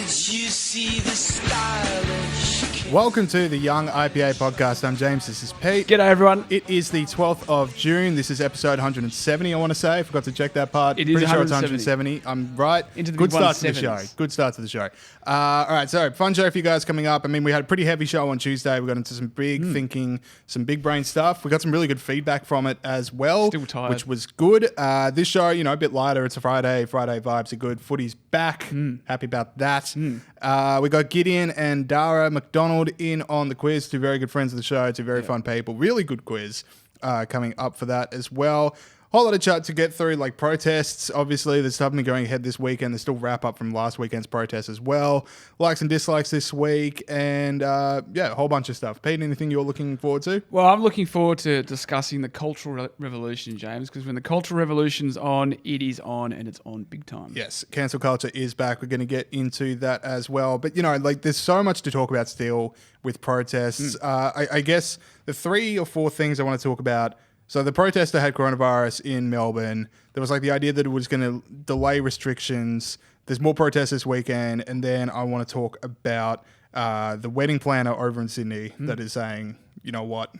you see the stylish. Welcome to the Young IPA podcast. I'm James. This is Pete. G'day, everyone. It is the 12th of June. This is episode 170, I want to say. I forgot to check that part. It is Pretty sure it's 170. 170. I'm right. Into the Good big start to the show. 170s. Good start to the show. All right, so fun show for you guys coming up. I mean, we had a pretty heavy show on Tuesday. We got into some big thinking, some big brain stuff. We got some really good feedback from it as well. Still tired. Which was good. This show, a bit lighter. It's a Friday. Friday vibes are good. Footy's back. Happy about that. We got Gideon and Dara McDonald in on the quiz. Two very good friends of the show. Two very fun people. Really good quiz coming up for that as well. Whole lot of chat to get through, like protests. Obviously, there's something going ahead this weekend. There's still wrap up from last weekend's protests as well. Likes and dislikes this week, and a whole bunch of stuff. Pete, anything you're looking forward to? Well, I'm looking forward to discussing the Cultural Revolution, James, because when the Cultural Revolution's on, it is on, and it's on big time. Yes, cancel culture is back. We're going to get into that as well. But, there's so much to talk about still with protests. I guess the 3 or 4 things I want to talk about. So the protester had coronavirus in Melbourne. There was the idea that it was going to delay restrictions. There's more protests this weekend. And then I want to talk about the wedding planner over in Sydney that is saying, you know what,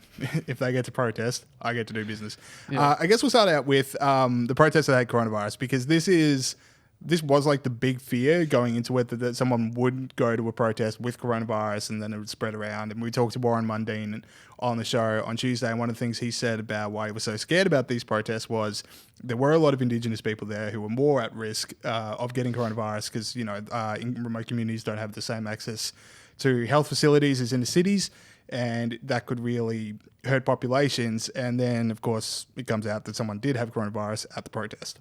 if they get to protest, I get to do business. Yeah. I guess we'll start out with the protester that had coronavirus, because this was the big fear going into it, that someone would go to a protest with coronavirus and then it would spread around. And we talked to Warren Mundine on the show on Tuesday, and one of the things he said about why he was so scared about these protests was there were a lot of Indigenous people there who were more at risk of getting coronavirus because, in remote communities don't have the same access to health facilities as in the cities, and that could really hurt populations. And then, of course, it comes out that someone did have coronavirus at the protest.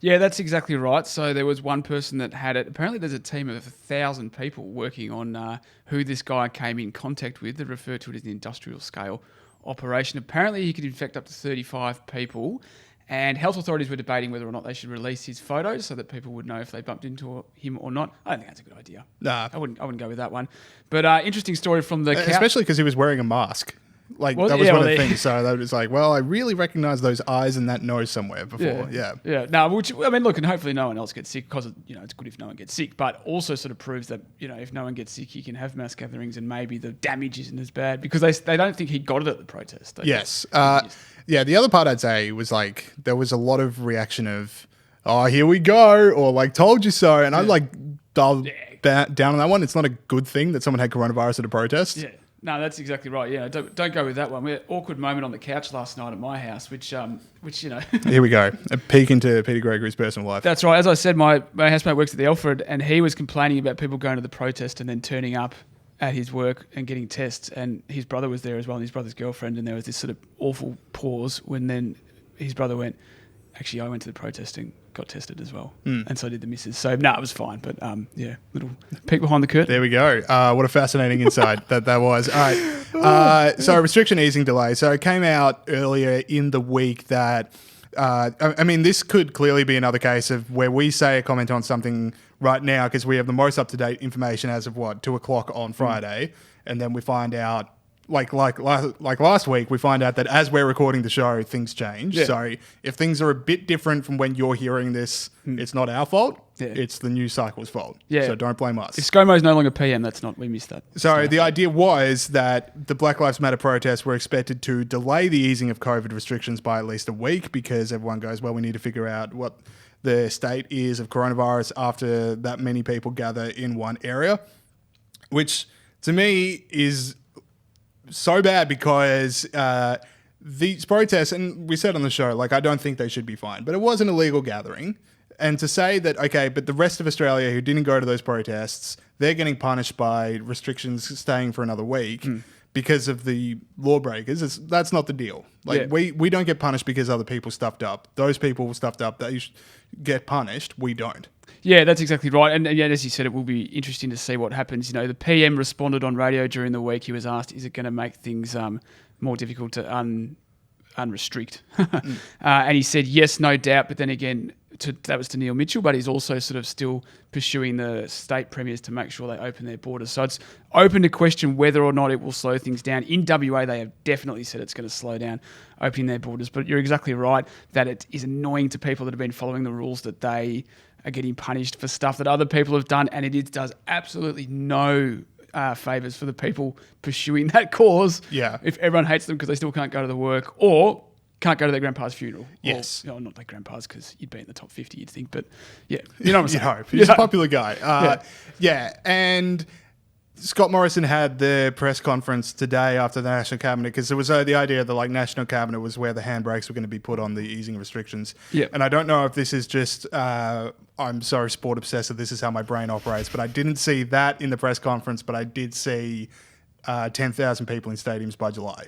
Yeah, that's exactly right. So there was one person that had it. Apparently there's a team of 1,000 people working on who this guy came in contact with. They refer to it as an industrial scale operation. Apparently he could infect up to 35 people, and health authorities were debating whether or not they should release his photos so that people would know if they bumped into him or not. I don't think that's a good idea. Nah. I wouldn't go with that one. But interesting story from the... Especially because he was wearing a mask. That was one of the things. So that was I really recognize those eyes and that nose somewhere before. Yeah. No, look, and hopefully no one else gets sick, because it's good if no one gets sick, but also sort of proves that if no one gets sick, you can have mass gatherings and maybe the damage isn't as bad, because they don't think he got it at the protest. Yes. The other part I'd say was there was a lot of reaction of, oh, here we go, or told you so, and I dialed down on that one. It's not a good thing that someone had coronavirus at a protest. Yeah. No, that's exactly right. Yeah, don't go with that one. We had an awkward moment on the couch last night at my house, which Here we go. A peek into Peter Gregory's personal life. That's right. As I said, my housemate works at the Alfred, and he was complaining about people going to the protest and then turning up at his work and getting tests, and his brother was there as well, and his brother's girlfriend, and there was this sort of awful pause when then his brother went, actually, I went to the protest and got tested as well, and so did the missus. So, it was fine, but little peek behind the curtain. There we go. What a fascinating insight that was. All right. So restriction easing delay. So it came out earlier in the week that, this could clearly be another case of where we say a comment on something right now because we have the most up-to-date information as of 2 o'clock on Friday, and then we find out, like last week, we find out that as we're recording the show, things change. Yeah. So if things are a bit different from when you're hearing this, it's not our fault. Yeah. It's the news cycle's fault. Yeah. So don't blame us. If ScoMo's no longer PM, we missed that. So the idea was that the Black Lives Matter protests were expected to delay the easing of COVID restrictions by at least a week, because everyone goes, well, we need to figure out what the state is of coronavirus after that many people gather in one area, which to me is so bad, because these protests, and we said on the show, I don't think they should be fined, but it was an illegal gathering. And to say that, okay, but the rest of Australia who didn't go to those protests, they're getting punished by restrictions staying for another week because of the lawbreakers, that's not the deal. We don't get punished because other people stuffed up. Those people stuffed up, they get punished. We don't. Yeah, that's exactly right. And as you said, it will be interesting to see what happens. The PM responded on radio during the week. He was asked, is it going to make things more difficult to unrestrict? And he said, yes, no doubt. But then again, that was to Neil Mitchell, but he's also sort of still pursuing the state premiers to make sure they open their borders. So it's open to question whether or not it will slow things down. In WA, they have definitely said it's going to slow down opening their borders. But you're exactly right that it is annoying to people that have been following the rules that they are getting punished for stuff that other people have done, and it does absolutely no favours for the people pursuing that cause. Yeah. If everyone hates them because they still can't go to the work or can't go to their grandpa's funeral. Yes. Or, not their grandpa's because you'd be in the top 50, you'd think. But yeah, you know what I'm saying. You'd hope. He's a popular guy. Yeah. And Scott Morrison had the press conference today after the National Cabinet because there was the idea that like National Cabinet was where the handbrakes were going to be put on the easing of restrictions. Yeah. And I don't know if this is just, I'm so sport obsessive, this is how my brain operates, but I didn't see that in the press conference, but I did see 10,000 people in stadiums by July.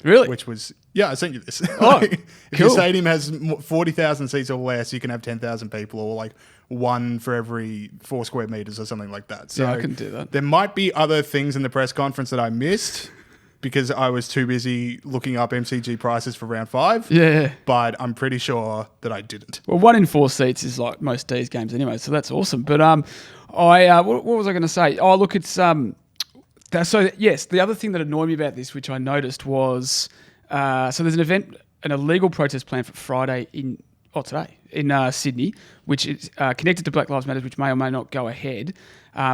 Really? Which was, I sent you this. Oh, if cool. your stadium has 40,000 seats or less, you can have 10,000 people or like one for every 4 square meters or something like that. So yeah, I can do that. There might be other things in the press conference that I missed because I was too busy looking up MCG prices for round 5. Yeah. But I'm pretty sure that I didn't. Well, 1 in 4 seats is like most D's games anyway, so that's awesome. But what was I going to say? Oh, look, it's so yes, the other thing that annoyed me about this, which I noticed, was so there's an illegal protest planned for Friday today in Sydney, which is connected to Black Lives Matter, which may or may not go ahead.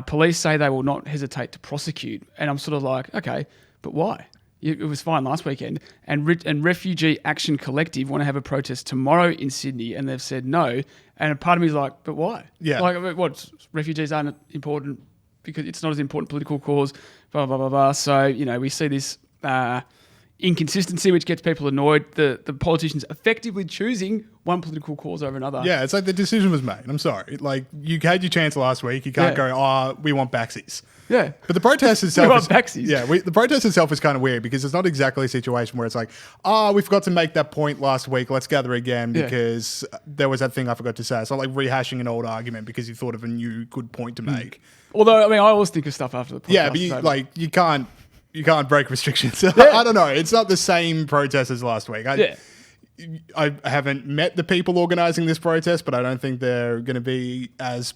Police say they will not hesitate to prosecute, and I'm sort of like, okay, but why? It was fine last weekend, and Refugee Action Collective want to have a protest tomorrow in Sydney, and they've said no. And a part of me is like, but why? Yeah, like what? Refugees aren't important because it's not as important political cause. Blah blah blah blah. So we see this inconsistency, which gets people annoyed. The politicians effectively choosing one political cause over another. Yeah, it's like the decision was made. I'm sorry. Like, you had your chance last week. You can't go, we want backsies. Yeah. But the protest itself we want backsies. Yeah, the protest itself is kind of weird because it's not exactly a situation where it's like, we forgot to make that point last week. Let's gather again because there was that thing I forgot to say. It's not like rehashing an old argument because you thought of a new good point to make. Although, I always think of stuff after the podcast. Yeah, but you can't break restrictions. I don't know. It's not the same protest as last week. I haven't met the people organising this protest, but I don't think they're going to be as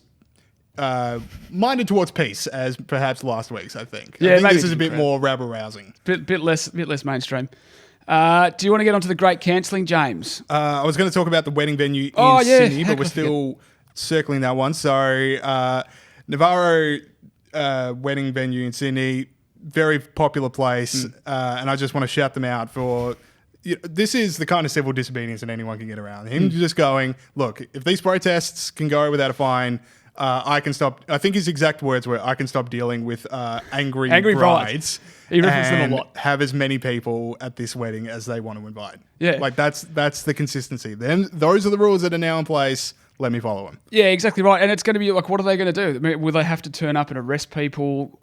minded towards peace as perhaps last week's. I think this is a bit more rabble-rousing. Bit less mainstream. Do you want to get onto the great cancelling, James? I was going to talk about the wedding venue in Sydney, but we're still circling that one. So Navarro wedding venue in Sydney, very popular place, and I just want to shout them out for... this is the kind of civil disobedience that anyone can get around. Him just going, look, if these protests can go without a fine, I can stop... I think his exact words were, I can stop dealing with angry brides. He referenced them a lot. Have as many people at this wedding as they want to invite. Yeah. Like, that's the consistency. Then those are the rules that are now in place. Let me follow them. Yeah, exactly right. And it's going to be like, what are they going to do? I mean, will they have to turn up and arrest people?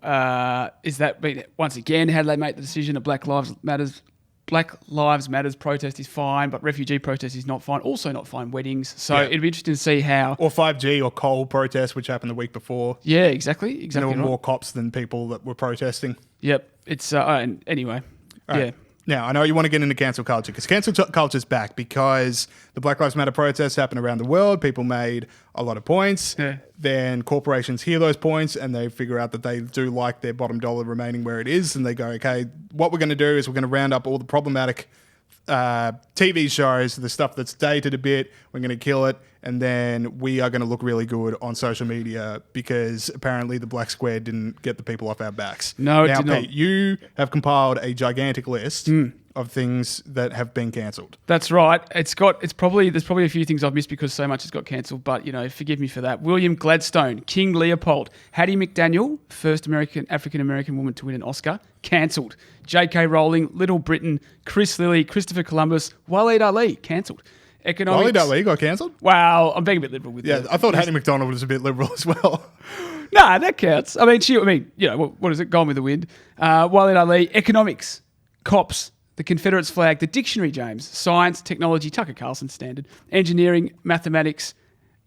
Is that, once again, how do they make the decision that Black Lives Matters protest is fine, but refugee protest is not fine. Also not fine weddings. So it'd be interesting to see how... Or 5G or coal protest, which happened the week before. Yeah, exactly. There were more cops than people that were protesting. Yep. It's anyway. Right. Yeah. Now, I know you want to get into cancel culture because cancel culture's back because the Black Lives Matter protests happened around the world. People made a lot of points. Yeah. Then corporations hear those points and they figure out that they do like their bottom dollar remaining where it is. And they go, okay, what we're going to do is we're going to round up all the problematic TV shows, the stuff that's dated a bit. We're going to kill it. And then we are going to look really good on social media because apparently the black square didn't get the people off our backs. No, it now, did not. Pete, you have compiled a gigantic list of things that have been cancelled. That's right. There's probably a few things I've missed because so much has got cancelled, but forgive me for that. William Gladstone, King Leopold, Hattie McDaniel, first African American woman to win an Oscar, cancelled. J.K. Rowling, Little Britain, Chris Lilly, Christopher Columbus, Waleed Ali, cancelled. Waleed Ali got cancelled? Wow, I'm being a bit liberal with that. I thought Hattie McDonald was a bit liberal as well. Nah, that counts. I mean, what is it? Gone with the Wind. Waleed Ali, economics, cops, the Confederates flag, the dictionary, James, science, technology, Tucker Carlson standard, engineering, mathematics,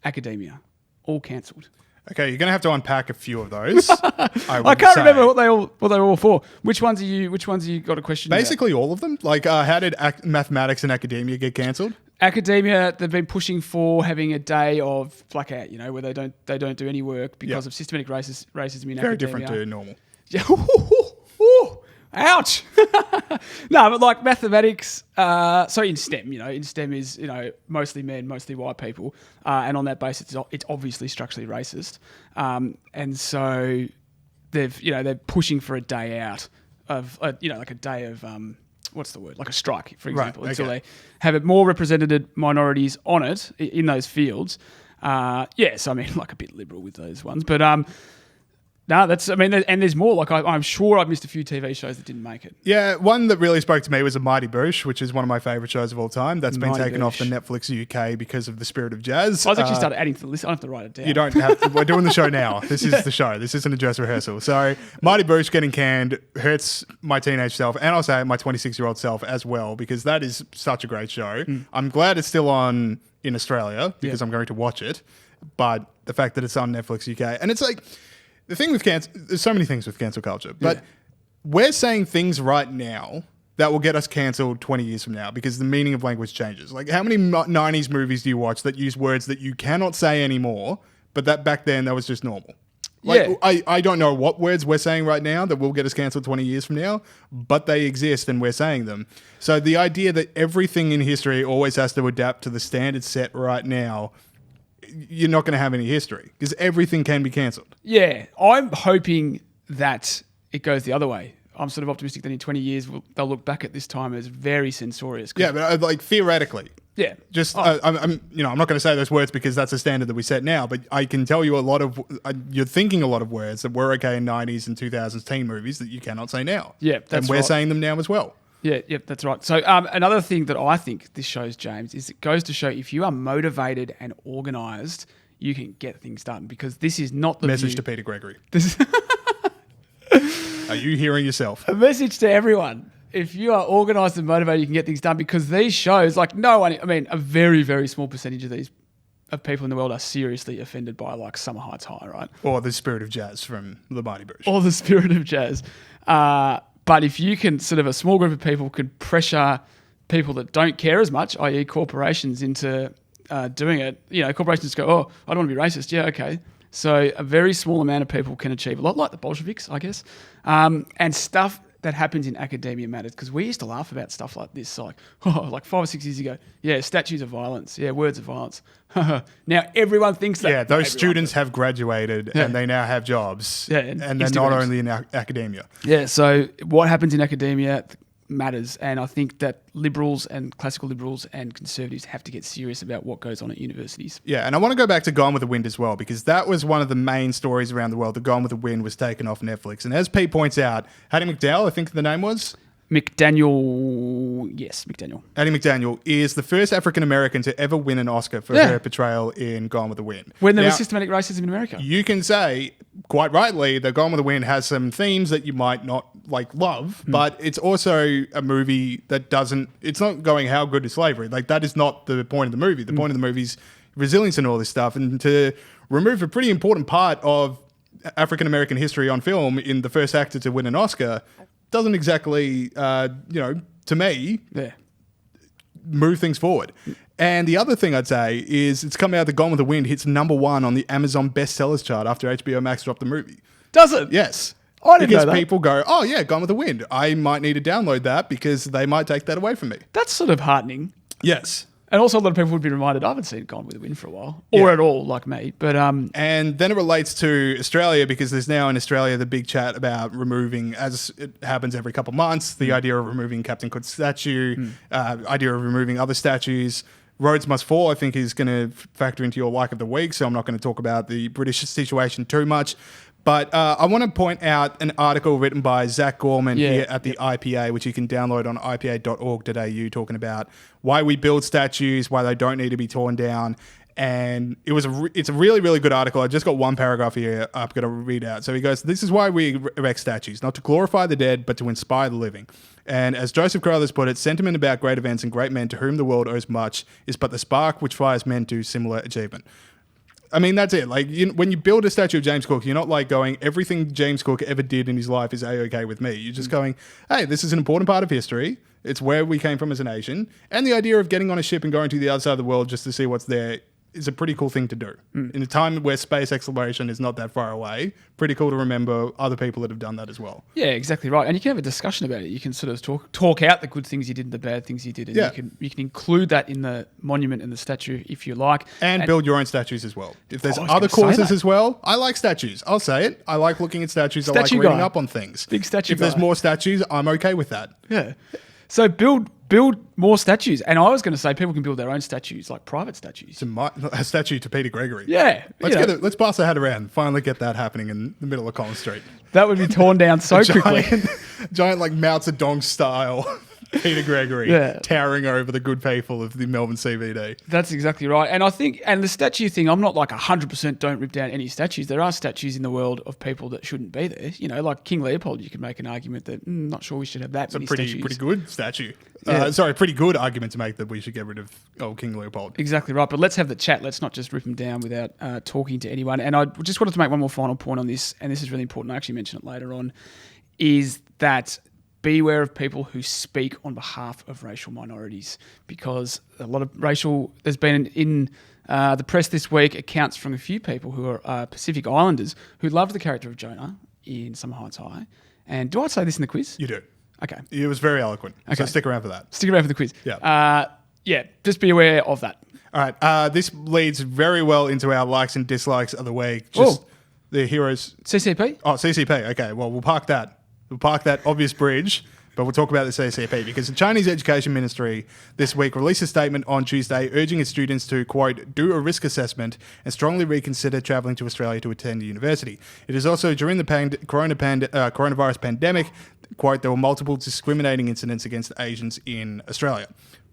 academia, all cancelled. Okay, you're going to have to unpack a few of those. I can't remember what they were all for. Which ones are you got a question Basically about? all of them. Like, how did mathematics and academia get cancelled? Academia, they've been pushing for having a day of blackout, where they don't do any work because of systematic racism in academia. Very different to normal. Yeah. Ouch. No, but like mathematics, so in STEM, in STEM is, mostly men, mostly white people. And on that basis, it's obviously structurally racist. And so they're pushing for a day out of, like a day of, what's the word? Like a strike, for example, until they have it more represented minorities on it in those fields. So I mean, like a bit liberal with those ones, but no, and there's more. Like I'm sure I've missed a few TV shows that didn't make it. Yeah, one that really spoke to me was a Mighty Boosh, which is one of my favourite shows of all time. That's been Mighty taken off the Boosh. Netflix UK because of the spirit of jazz. I was actually started adding to the list. I don't have to write it down. You don't have to. We're doing the show now. This is the show. This isn't a dress rehearsal. So Mighty Boosh getting canned hurts my teenage self, and I'll say my 26-year-old self as well, because that is such a great show. I'm glad it's still on in Australia because I'm going to watch it. But the fact that it's on Netflix UK, and it's like, the thing with there's so many things with cancel culture, but we're saying things right now that will get us cancelled 20 years from now because the meaning of language changes. Like, how many 90s movies do you watch that use words that you cannot say anymore, but that back then that was just normal? Like, I don't know what words we're saying right now that will get us cancelled 20 years from now, but they exist and we're saying them. So the idea that everything in history always has to adapt to the standard set right now, you're not going to have any history because everything can be cancelled. Yeah, I'm hoping that it goes the other way. I'm sort of optimistic that in 20 years they'll look back at this time as very censorious. Yeah, but like theoretically. Yeah. Just I'm not going to say those words because that's a standard that we set now, but I can tell you you're thinking a lot of words that were okay in 90s and 2000s teen movies that you cannot say now. Yeah, that's and we're right. saying them now as well. Yeah, that's right. So another thing that I think this shows, James, is it goes to show if you are motivated and organised, you can get things done, because this is not the Message view. to Peter Gregory. This Are you hearing yourself? A message to everyone. If you are organised and motivated, you can get things done, because these shows, like a very, very small percentage of people in the world are seriously offended by like Summer Heights High, right? Or the spirit of jazz from the Mighty Boosh. Or the spirit of jazz. But if you can a small group of people could pressure people that don't care as much, i.e. corporations, into doing it, corporations go, oh, I don't want to be racist. Yeah, okay. So a very small amount of people can achieve a lot, like the Bolsheviks, I guess. And stuff that happens in academia matters, because we used to laugh about stuff like this, like 5 or 6 years ago. Yeah, statues of violence. Yeah, words of violence. Now everyone thinks that. Yeah, those students have graduated and they now have jobs. Yeah, and they're not only in academia. Yeah, so what happens in academia matters, and I think that liberals and classical liberals and conservatives have to get serious about what goes on at universities. Yeah, and I want to go back to Gone with the Wind as well, because that was one of the main stories around the world. The Gone with the Wind was taken off Netflix, and as Pete points out, Hattie McDowell, I think the name was? McDaniel. Hattie McDaniel is the first African-American to ever win an Oscar for her portrayal in Gone with the Wind. When there was systematic racism in America. You can say, quite rightly, that Gone with the Wind has some themes that you might not love, but it's also a movie that it's not going, how good is slavery? Like, that is not the point of the movie. The point of the movie is resilience and all this stuff. And to remove a pretty important part of African-American history on film in the first actor to win an Oscar doesn't exactly, to me, move things forward. And the other thing I'd say is it's come out that Gone with the Wind hits #1 on the Amazon bestsellers chart after HBO Max dropped the movie. Does it? Yes. I didn't know that. Because people go, oh yeah, Gone with the Wind. I might need to download that because they might take that away from me. That's sort of heartening. Yes. And also a lot of people would be reminded, I haven't seen Gone with the Wind for a while. Or at all, like me. But and then it relates to Australia, because there's now in Australia the big chat about removing, as it happens every couple of months, the idea of removing Captain Cook's statue, idea of removing other statues. Roads Must Fall, I think, is going to factor into your like of the week, so I'm not going to talk about the British situation too much. But I want to point out an article written by Zach Gorman here at the IPA, which you can download on ipa.org.au, talking about why we build statues, why they don't need to be torn down. And it's a really, really good article. I just got one paragraph here I'm going to read out. So he goes, this is why we erect statues, not to glorify the dead, but to inspire the living. And as Joseph Carruthers put it, sentiment about great events and great men to whom the world owes much is but the spark which fires men to similar achievement. I mean, that's it. Like, when you build a statue of James Cook, you're not like going, everything James Cook ever did in his life is A-okay with me. You're just going, hey, this is an important part of history. It's where we came from as a nation. And the idea of getting on a ship and going to the other side of the world just to see what's there is a pretty cool thing to do. In a time where space exploration is not that far away, pretty cool to remember other people that have done that as well. Yeah, exactly right. And you can have a discussion about it. You can sort of talk out the good things you did and the bad things you did. And you can include that in the monument and the statue if you like. And build your own statues as well. If there's other causes as well, I like statues. I'll say it. I like looking at statues. I like reading up on things. Big statue If there's more statues, I'm okay with that. Yeah. So build more statues. And I was going to say people can build their own statues, like private statues. A statue to Peter Gregory. Yeah. Let's pass the hat around. Finally get that happening in the middle of Collins Street. That would be torn down so quickly. Giant like Mao Zedong style Peter Gregory towering over the good people of the Melbourne CBD. That's exactly right. And I think, and the statue thing, I'm not like 100% don't rip down any statues. There are statues in the world of people that shouldn't be there. You know, like King Leopold, you could make an argument that not sure we should have that many statues. Pretty good statue. Pretty good argument to make that we should get rid of old King Leopold. Exactly right. But let's have the chat. Let's not just rip them down without talking to anyone. And I just wanted to make one more final point on this, and this is really important. I actually mention it later on, is that beware of people who speak on behalf of racial minorities, because a lot of there's been in the press this week accounts from a few people who are Pacific Islanders who loved the character of Jonah in Summer Heights High. And do I say this in the quiz? You do. Okay. It was very eloquent. Okay. So stick around for that. Stick around for the quiz. Yeah. Just be aware of that. All right. This leads very well into our likes and dislikes of the week. Just the heroes. CCP? Oh, CCP. Okay. Well, we'll park that. We'll park that obvious bridge, but we'll talk about the CCP because the Chinese Education Ministry this week released a statement on Tuesday urging its students to, quote, do a risk assessment and strongly reconsider travelling to Australia to attend a university. It is also during the coronavirus pandemic, quote, there were multiple discriminating incidents against Asians in Australia.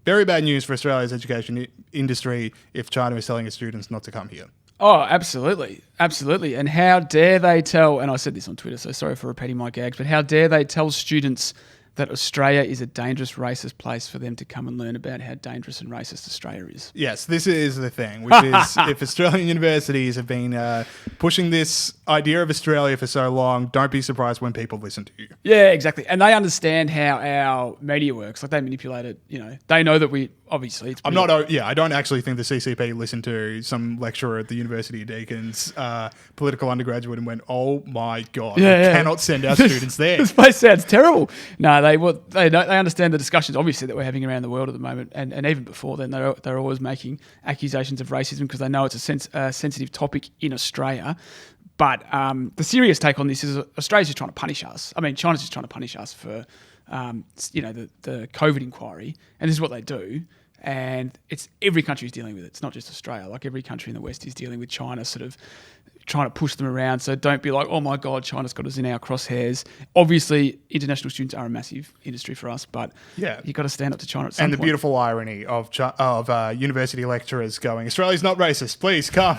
Very bad news for Australia's education industry if China is telling its students not to come here. Oh, absolutely. Absolutely. And how dare they tell, and I said this on Twitter, so sorry for repeating my gags, but how dare they tell students that Australia is a dangerous racist place for them to come and learn about how dangerous and racist Australia is. Yes, this is the thing, which is if Australian universities have been pushing this idea of Australia for so long, don't be surprised when people listen to you. Yeah, exactly. And they understand how our media works. Like they manipulate it, you know. They know that we, obviously, it's I don't actually think the CCP listened to some lecturer at the University of Deacon's political undergraduate and went, oh my God, we cannot send our students there. This place sounds terrible. No, they understand the discussions, obviously, that we're having around the world at the moment. And even before then, they're always making accusations of racism because they know it's a sensitive topic in Australia. But the serious take on this is Australia's just trying to punish us. I mean, China's just trying to punish us for, the COVID inquiry. And this is what they do. And it's every country is dealing with it. It's not just Australia. Like every country in the West is dealing with China sort of trying to push them around. So don't be like, oh my God, China's got us in our crosshairs. Obviously, international students are a massive industry for us, but you've got to stand up to China at some point. And the beautiful irony of university lecturers going, Australia's not racist. Please come.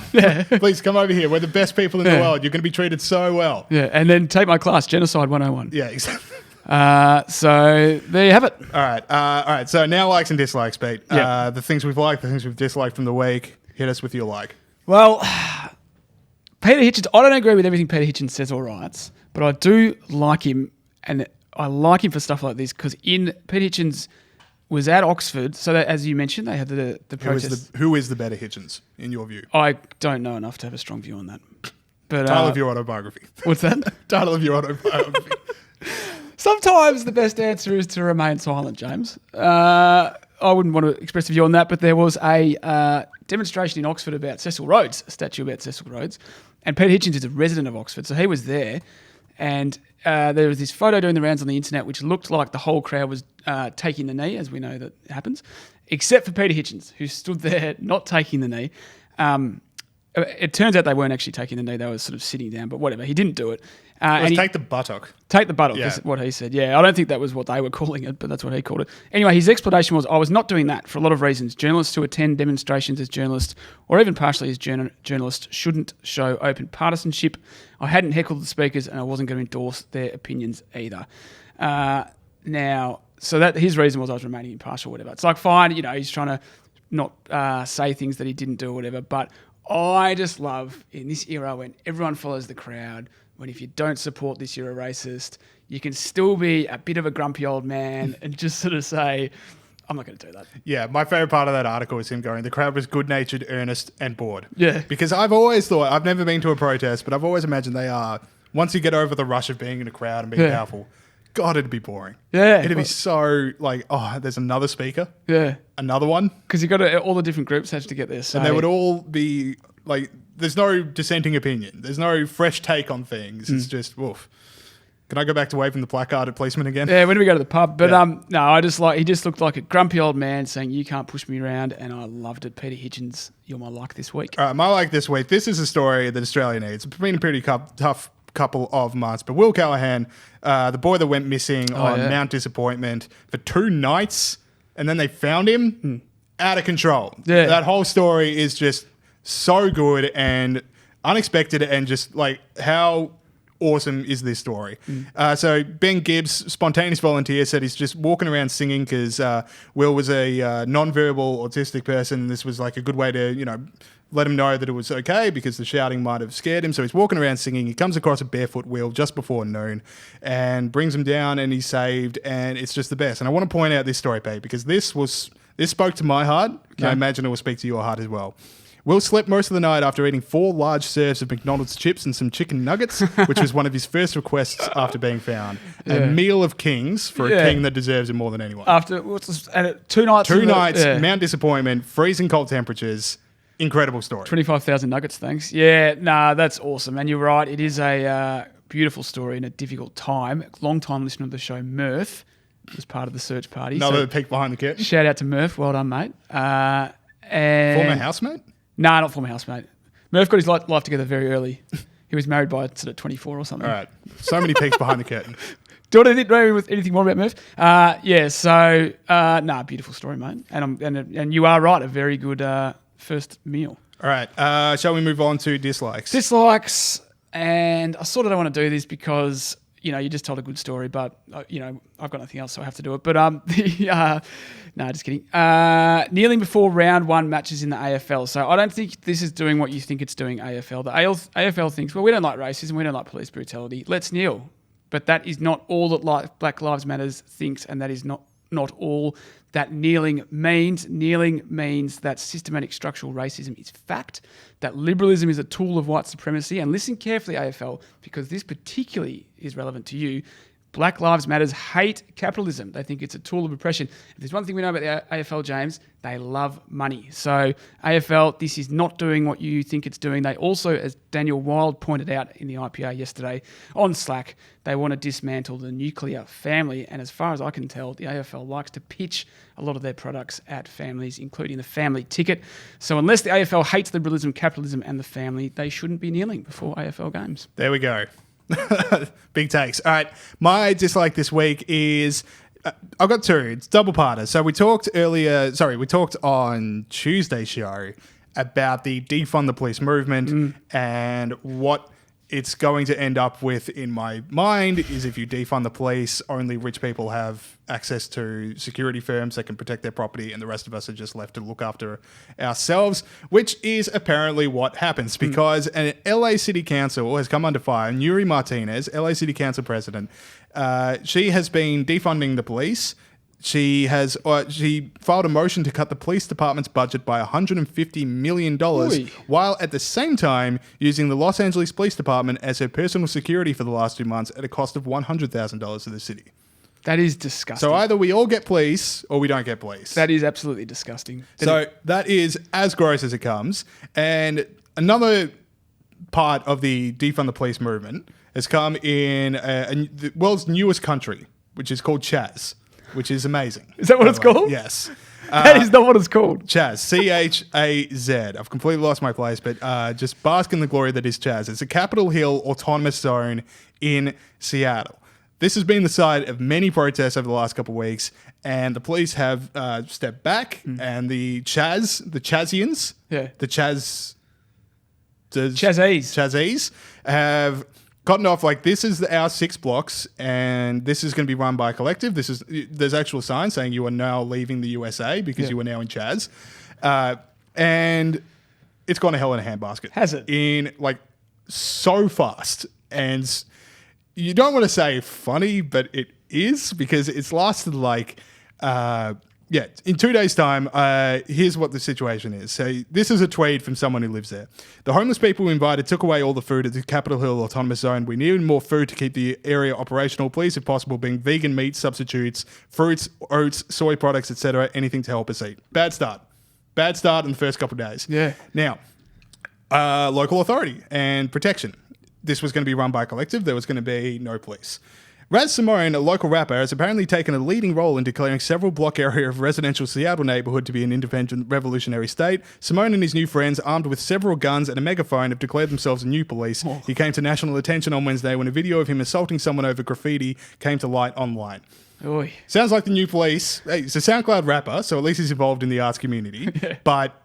Please come over here. We're the best people in the world. You're going to be treated so well. Yeah, and then take my class, Genocide 101. Yeah, exactly. So there you have it. All right. So now likes and dislikes, Pete. The things we've liked, the things we've disliked from the week. Hit us with your like. Well, Peter Hitchens, I don't agree with everything Peter Hitchens says or writes, but I do like him, and I like him for stuff like this because Peter Hitchens was at Oxford, so that, as you mentioned, they had the protest. Who is the better Hitchens, in your view? I don't know enough to have a strong view on that. But title of your autobiography. What's that? Title of your autobiography. Sometimes the best answer is to remain silent, James. I wouldn't want to express a view on that, but there was a demonstration in Oxford about Cecil Rhodes, a statue about Cecil Rhodes. And Peter Hitchens is a resident of Oxford, so he was there. And there was this photo doing the rounds on the internet, which looked like the whole crowd was taking the knee, as we know that happens, except for Peter Hitchens, who stood there not taking the knee. It turns out they weren't actually taking the knee; they were sort of sitting down. But whatever, he didn't do it. Take the buttock. Take the buttock is what he said. Yeah, I don't think that was what they were calling it, but that's what he called it. Anyway, his explanation was, I was not doing that for a lot of reasons. Journalists who attend demonstrations as journalists, or even partially as journalists, shouldn't show open partisanship. I hadn't heckled the speakers, and I wasn't going to endorse their opinions either. So that his reason was I was remaining impartial, or whatever. It's like, fine, he's trying to not say things that he didn't do or whatever, but I just love in this era when everyone follows the crowd, when if you don't support this, you're a racist, you can still be a bit of a grumpy old man and just sort of say, I'm not going to do that. Yeah, my favorite part of that article is him going, the crowd was good-natured, earnest, and bored. Yeah. Because I've always thought, I've never been to a protest, but I've always imagined they are, once you get over the rush of being in a crowd and being powerful, God, it'd be boring. Yeah. It'd be so like, oh, there's another speaker. Yeah. Another one. Because all the different groups have to get their say. And they would all be like, there's no dissenting opinion. There's no fresh take on things. It's just, woof. Can I go back to waving the placard at policemen again? Yeah, when do we go to the pub? But no, he just looked like a grumpy old man saying, you can't push me around, and I loved it. Peter Hitchens, you're my like this week. All right, my like this week. This is a story that Australia needs. It's been a pretty tough couple of months, but Will Callaghan, the boy that went missing on Mount Disappointment for 2 nights, and then they found him, out of control. Yeah. That whole story is just so good and unexpected, and just like how awesome is this story? So Ben Gibbs, spontaneous volunteer, said he's just walking around singing because Will was a non-verbal autistic person, and this was like a good way to, let him know that it was okay because the shouting might have scared him. So he's walking around singing. He comes across a barefoot Will just before noon and brings him down, and he's saved, and it's just the best. And I want to point out this story, Pete, because this spoke to my heart. Okay. I imagine it will speak to your heart as well. Will slept most of the night after eating 4 large serves of McDonald's chips and some chicken nuggets, which was one of his first requests after being found. A meal of kings for a king that deserves it more than anyone. After 2 nights? 2 nights, Mount Disappointment, freezing cold temperatures. Incredible story. 25,000 nuggets, thanks. Yeah, that's awesome. And you're right, it is a beautiful story in a difficult time. Long-time listener of the show, Murph, was part of the search party. Another peek behind the curtain. Shout out to Murph. Well done, mate. And former housemate? No, not former housemate. Murph got his life together very early. He was married by sort of 24 or something. All right. So many peeks behind the curtain. Do you want to know anything more about Murph? Beautiful story, mate. And you are right, a very good first meal. All right. Shall we move on to dislikes? Dislikes, and I sort of don't want to do this because, you just told a good story, but, I've got nothing else, so I have to do it. But, no, just kidding. Kneeling before round 1 matches in the AFL. So I don't think this is doing what you think it's doing, AFL. The AFL thinks, well, we don't like racism, we don't like police brutality. Let's kneel. But that is not all that Black Lives Matter thinks, and that is not all that kneeling means. Kneeling means that systematic structural racism is fact, that liberalism is a tool of white supremacy. And listen carefully, AFL, because this particularly is relevant to you. Black Lives Matters hate capitalism. They think it's a tool of oppression. If there's one thing we know about the AFL, James, they love money. So AFL, this is not doing what you think it's doing. They also, as Daniel Wild pointed out in the IPA yesterday on Slack, they want to dismantle the nuclear family. And as far as I can tell, the AFL likes to pitch a lot of their products at families, including the family ticket. So unless the AFL hates liberalism, capitalism, and the family, they shouldn't be kneeling before AFL games. There we go. Big takes. All right. My dislike this week is I've got 2. It's double-parter. So we talked on Tuesday's show about the defund the police movement and what it's going to end up with, in my mind, is if you defund the police, only rich people have access to security firms that can protect their property, and the rest of us are just left to look after ourselves, which is apparently what happens because an LA City Council has come under fire. Nuri Martinez, LA City Council president, she has been defunding the police. She filed a motion to cut the police department's budget by $150 million, while at the same time using the Los Angeles Police Department as her personal security for the last 2 months at a cost of $100,000 to the city. That is disgusting. So either we all get police or we don't get police. That is absolutely disgusting. So that is as gross as it comes. And another part of the defund the police movement has come in the world's newest country, which is called Chaz. Which is amazing. Is that what it's called? Yes. That is not what it's called. Chaz. C-H-A-Z. I've completely lost my place, but just bask in the glory that is Chaz. It's a Capitol Hill autonomous zone in Seattle. This has been the site of many protests over the last couple of weeks, and the police have stepped back, and the Chazians, have gotten off like, this is our 6 blocks and this is going to be run by a collective. There's actual signs saying you are now leaving the USA because you are now in Chaz. And it's gone to hell in a handbasket. Has it? In like so fast. And you don't want to say funny, but it is, because it's lasted like Yeah, in 2 days' time, here's what the situation is. So this is a tweet from someone who lives there. The homeless people we invited took away all the food at the Capitol Hill Autonomous Zone. We needed more food to keep the area operational. Please, if possible, bring vegan meat substitutes, fruits, oats, soy products, etc. Anything to help us eat. Bad start. Bad start in the first couple of days. Yeah. Now, local authority and protection. This was going to be run by a collective. There was going to be no police. Raz Simone, a local rapper, has apparently taken a leading role in declaring several block area of residential Seattle neighborhood to be an independent revolutionary state. Simone and his new friends, armed with several guns and a megaphone, have declared themselves a new police. Oh. He came to national attention on Wednesday when a video of him assaulting someone over graffiti came to light online. Oy. Sounds like the new police. Hey, he's a SoundCloud rapper, so at least he's involved in the arts community. Yeah. But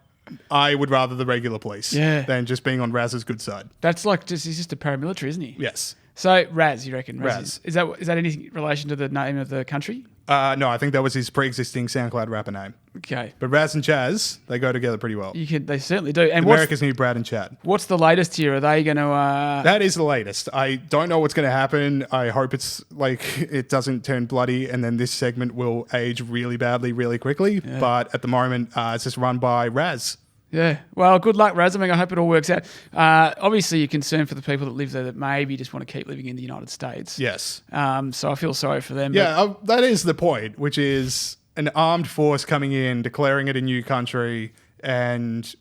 I would rather the regular police than just being on Raz's good side. That's like he's just a paramilitary, isn't he? Yes. So Raz, you reckon? Raz. Is that any relation to the name of the country? No, I think that was his pre-existing SoundCloud rapper name. Okay. But Raz and Chaz, they go together pretty well. They certainly do. And America's new Brad and Chad. What's the latest here? Are they going to... That is the latest. I don't know what's going to happen. I hope it's like it doesn't turn bloody and then this segment will age really badly really quickly. Yeah. But at the moment, it's just run by Raz. Yeah. Well, good luck, Raz. I hope it all works out. Obviously, you're concerned for the people that live there that maybe just want to keep living in the United States. Yes. So I feel sorry for them. Yeah, that is the point, which is an armed force coming in, declaring it a new country, and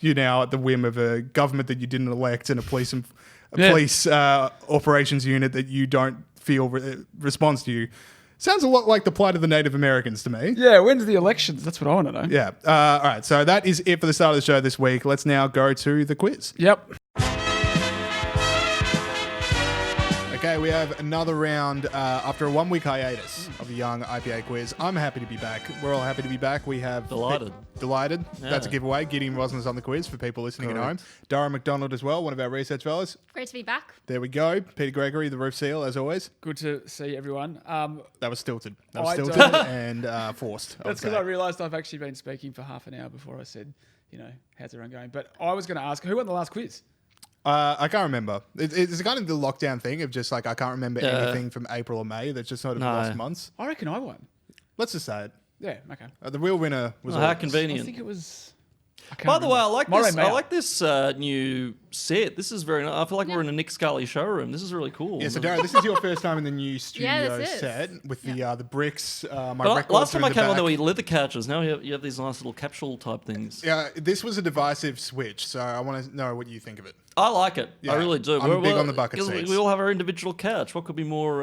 you're now at the whim of a government that you didn't elect and a police operations unit that you don't feel responds to you. Sounds a lot like the plight of the Native Americans to me. Yeah, when's the elections? That's what I want to know. Yeah. All right, so that is it for the start of the show this week. Let's now go to the quiz. Yep. Okay, we have another round after a 1 week hiatus of the Young IPA quiz. I'm happy to be back. We're all happy to be back. We have... Delighted. Delighted. Yeah. That's a giveaway. Gideon Rosner's on the quiz for people listening Correct. at home. Dara McDonald as well, one of our research fellows. Great to be back. There we go. Peter Gregory, the roof seal, as always. Good to see everyone. That was stilted. That was I stilted don't- and forced. That's because I realised I've actually been speaking for half an hour before I said, how's everyone going? But I was going to ask, who won the last quiz? I can't remember. It's kind of the lockdown thing of just like I can't remember anything from April or May. That's just sort of lost months. I reckon I won. Let's just say it. Yeah, okay. The real winner was how August. convenient. I think it was... By the way, I like this. Mail. I like this new set. This is very nice. I feel like we're in a Nick Scully showroom. This is really cool. Yeah, so Dara, this is your first time in the new studio this is. set with the bricks. Last time I came on, there were leather couches. Now you have these nice little capsule type things. Yeah, this was a divisive switch, so I want to know what you think of it. I like it. Yeah, I really do. I'm big on the bucket 'cause seats. We all have our individual couch. What could be more,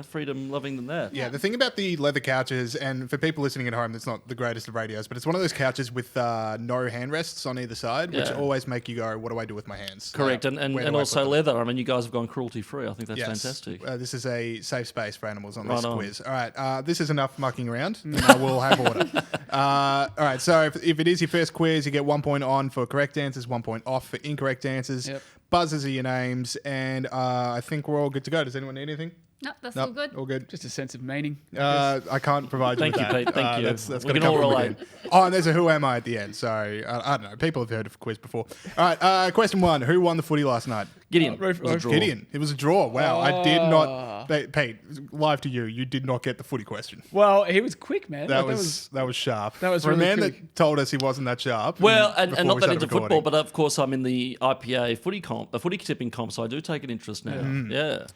freedom loving than that? Yeah, the thing about the leather couches, and for people listening at home, that's not the greatest of radios, but it's one of those couches with no handrests on either side, which always make you go, what do I do with my hands? Correct, and also leather. I mean, you guys have gone cruelty free. I think that's fantastic. This is a safe space for animals on this Right on. quiz. All right, this is enough mucking around. Now we'll have order. All right, so if it is your first quiz, you get 1 point on for correct answers, 1 point off for incorrect answers. Yep. Buzzers are your names, and I think we're all good to go. Does anyone need anything? No, that's Nope, all good. All good. Just a sense of meaning. I can't provide you Thank with you, that. Pete. Thank you. That's We got to can come all from relate. within. Oh, and there's a who am I at the end. So I don't know. People have heard of a quiz before. All right. Question 1. Who won the footy last night? Gideon. It was a draw. Gideon. It was a draw. Wow. I did not. Pete, live to you. You did not get the footy question. Well, he was quick, man. That was sharp. That was for really a man quick. that told us he wasn't that sharp. Well, and before not we that started into recording. football, but of course I'm in the IPA footy tipping comp, so I do take an interest now. Yeah.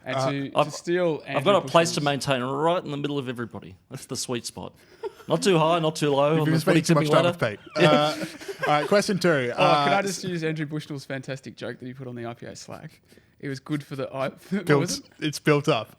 And to steal... I've got a place to maintain right in the middle of everybody. That's the sweet spot. Not too high, not too low You've on been the footy spending too much tipping time ladder. with Pete. All right. Question 2. can I just use Andrew Bushnell's fantastic joke that he put on the IPA Slack? It was good for the... what was it? It's built up.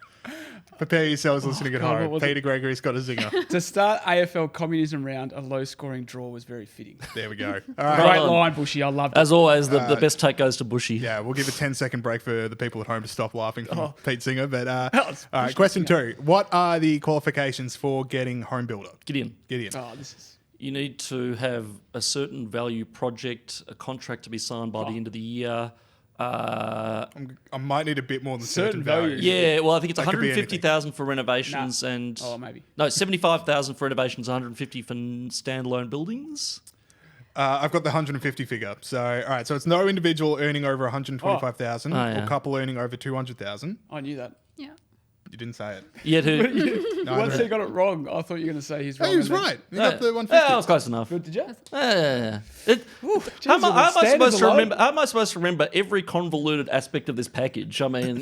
Prepare yourselves listening at God, what home. was it? Peter Gregory's got a zinger. To start AFL communism round, a low-scoring draw was very fitting. There we go. All right. Great on. line, Bushy. I loved it. As always, the best take goes to Bushy. Yeah, we'll give a 10-second break for the people at home to stop laughing from Pete Singer. But it's all right, question 2. What are the qualifications for getting home builder? Gideon. Oh, this is... You need to have a certain value project, a contract to be signed by the end of the year. I might need a bit more than Certain certain value. value. Yeah, well, I think it's That could be 150,000 for renovations and maybe. no, 75,000 for renovations, 150 for standalone buildings. I've got the 150 figure. So, all right, so it's no individual earning over 125,000 Oh, yeah. or couple earning over 200,000. I knew that. Yeah. You didn't say it. Yet who? Once he got it wrong, I thought you were going to say he's wrong. Oh, he was and then- right. He got the 150. Yeah, I was close enough. Did you? Yeah. the How am I standards supposed to are low. remember? How am I supposed to remember every convoluted aspect of this package? I mean,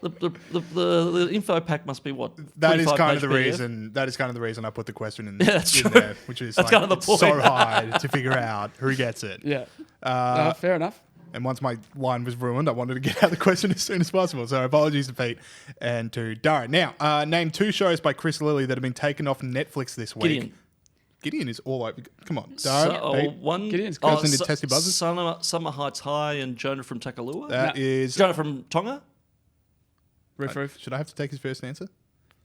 the info pack must be what? That is 25 kind of the page PDF? reason. That is kind of the reason I put the question in, that's in true. there, which is That's like, kind of the it's so point. hard to figure out who gets it. Yeah. Fair enough. And once my line was ruined, I wanted to get out the question as soon as possible. So apologies to Pete and to Dara. Now, name 2 shows by Chris Lilly that have been taken off Netflix this week. Gideon is all over. Come on, Dara. Pete. One Gideon's Person to test your buzzers. Summer Heights High and Jonah from Takalua. That is. Jonah from Tonga. Roof. Should I have to take his first answer?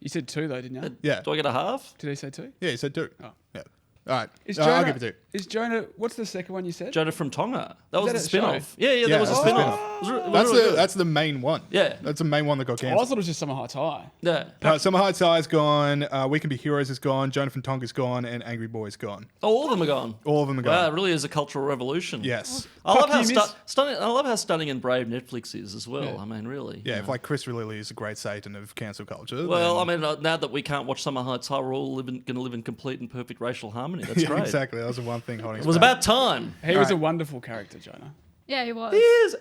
You said 2 though, didn't you? Yeah. Do I get a half? Did he say 2? Yeah, he said 2. Oh. Yeah. All right. Is I'll give it 2. Is Jonah? What's the second one you said? Jonah from Tonga. That was that the a spin-off. show? Yeah, that was a that's the spin-off. spin-off. It was really good. That's the main one. Yeah. That's the main one that got Oh, I cancelled. thought it was just Summer Heights High. Yeah. Summer Heights High is gone. We Can Be Heroes is gone. Jonah from Tonga's gone, and Angry Boy's gone. Oh, all of them are gone. All of them are Wow, gone. it really is a cultural revolution. Yes. I love Fuck how you, miss. stunning. I love how stunning and brave Netflix is as well. Yeah. I mean, really. Yeah, if like Chris Lilly is a great Satan of cancel culture. Well, I then- mean, now that we can't watch Summer Heights High, we're all going to live in complete and perfect racial harmony. That's yeah, great. exactly. That was the one thing holding us It was back. about time. He was a Alright. wonderful character, Jonah. Yeah, he was. Yes.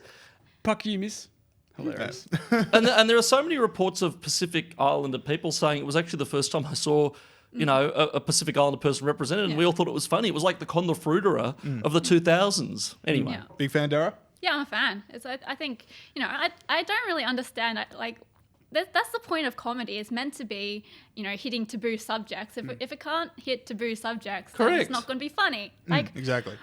Fuck you, miss. Hilarious. And there are so many reports of Pacific Islander people saying it was actually the first time I saw, a Pacific Islander person represented, and we all thought it was funny. It was like the Condor Fruiterer of the 2000s. Anyway. Yeah. Big fan, Dara? Yeah, I'm a fan. I think, I don't really understand, that's the point of comedy. It's meant to be, hitting taboo subjects. If it can't hit taboo subjects, then Correct. it's not going to be funny. Exactly.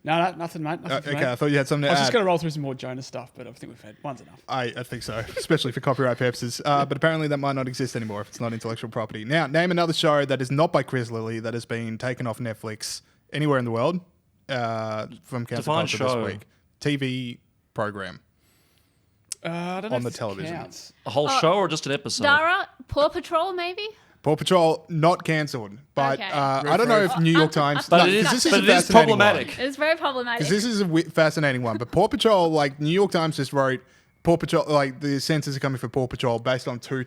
No, nothing, mate. Nothing for Okay, me. I thought you had something I to was add. just going to roll through some more Jonah stuff, but I think we've had one's enough. I think so, especially for copyright purposes. But apparently that might not exist anymore if it's not intellectual property. Now, name another show that is not by Chris Lilly that has been taken off Netflix anywhere in the world from cancel Define culture show. this week. TV program. I don't know On if the this television. counts. A whole show or just an episode? Dara, Paw Patrol, maybe? Paw Patrol not cancelled, but Okay. I don't know if New York Times. But no, it is, 'cause this but a it is fascinating one. problematic. It's very problematic. Because this is a fascinating one. But Paw Patrol, like New York Times just wrote, Paw Patrol, like the censors are coming for Paw Patrol based on 2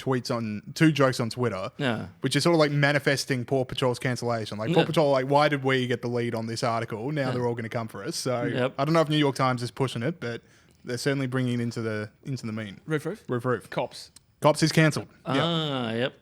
jokes on Twitter. Yeah. Which is sort of like manifesting Paw Patrol's cancellation. Like Paw Yeah. Patrol, like why did we get the lead on this article? Now they're all going to come for us. So Yep. I don't know if New York Times is pushing it, but they're certainly bringing it into the mean. Roof. Cops. Cops is cancelled. Yep.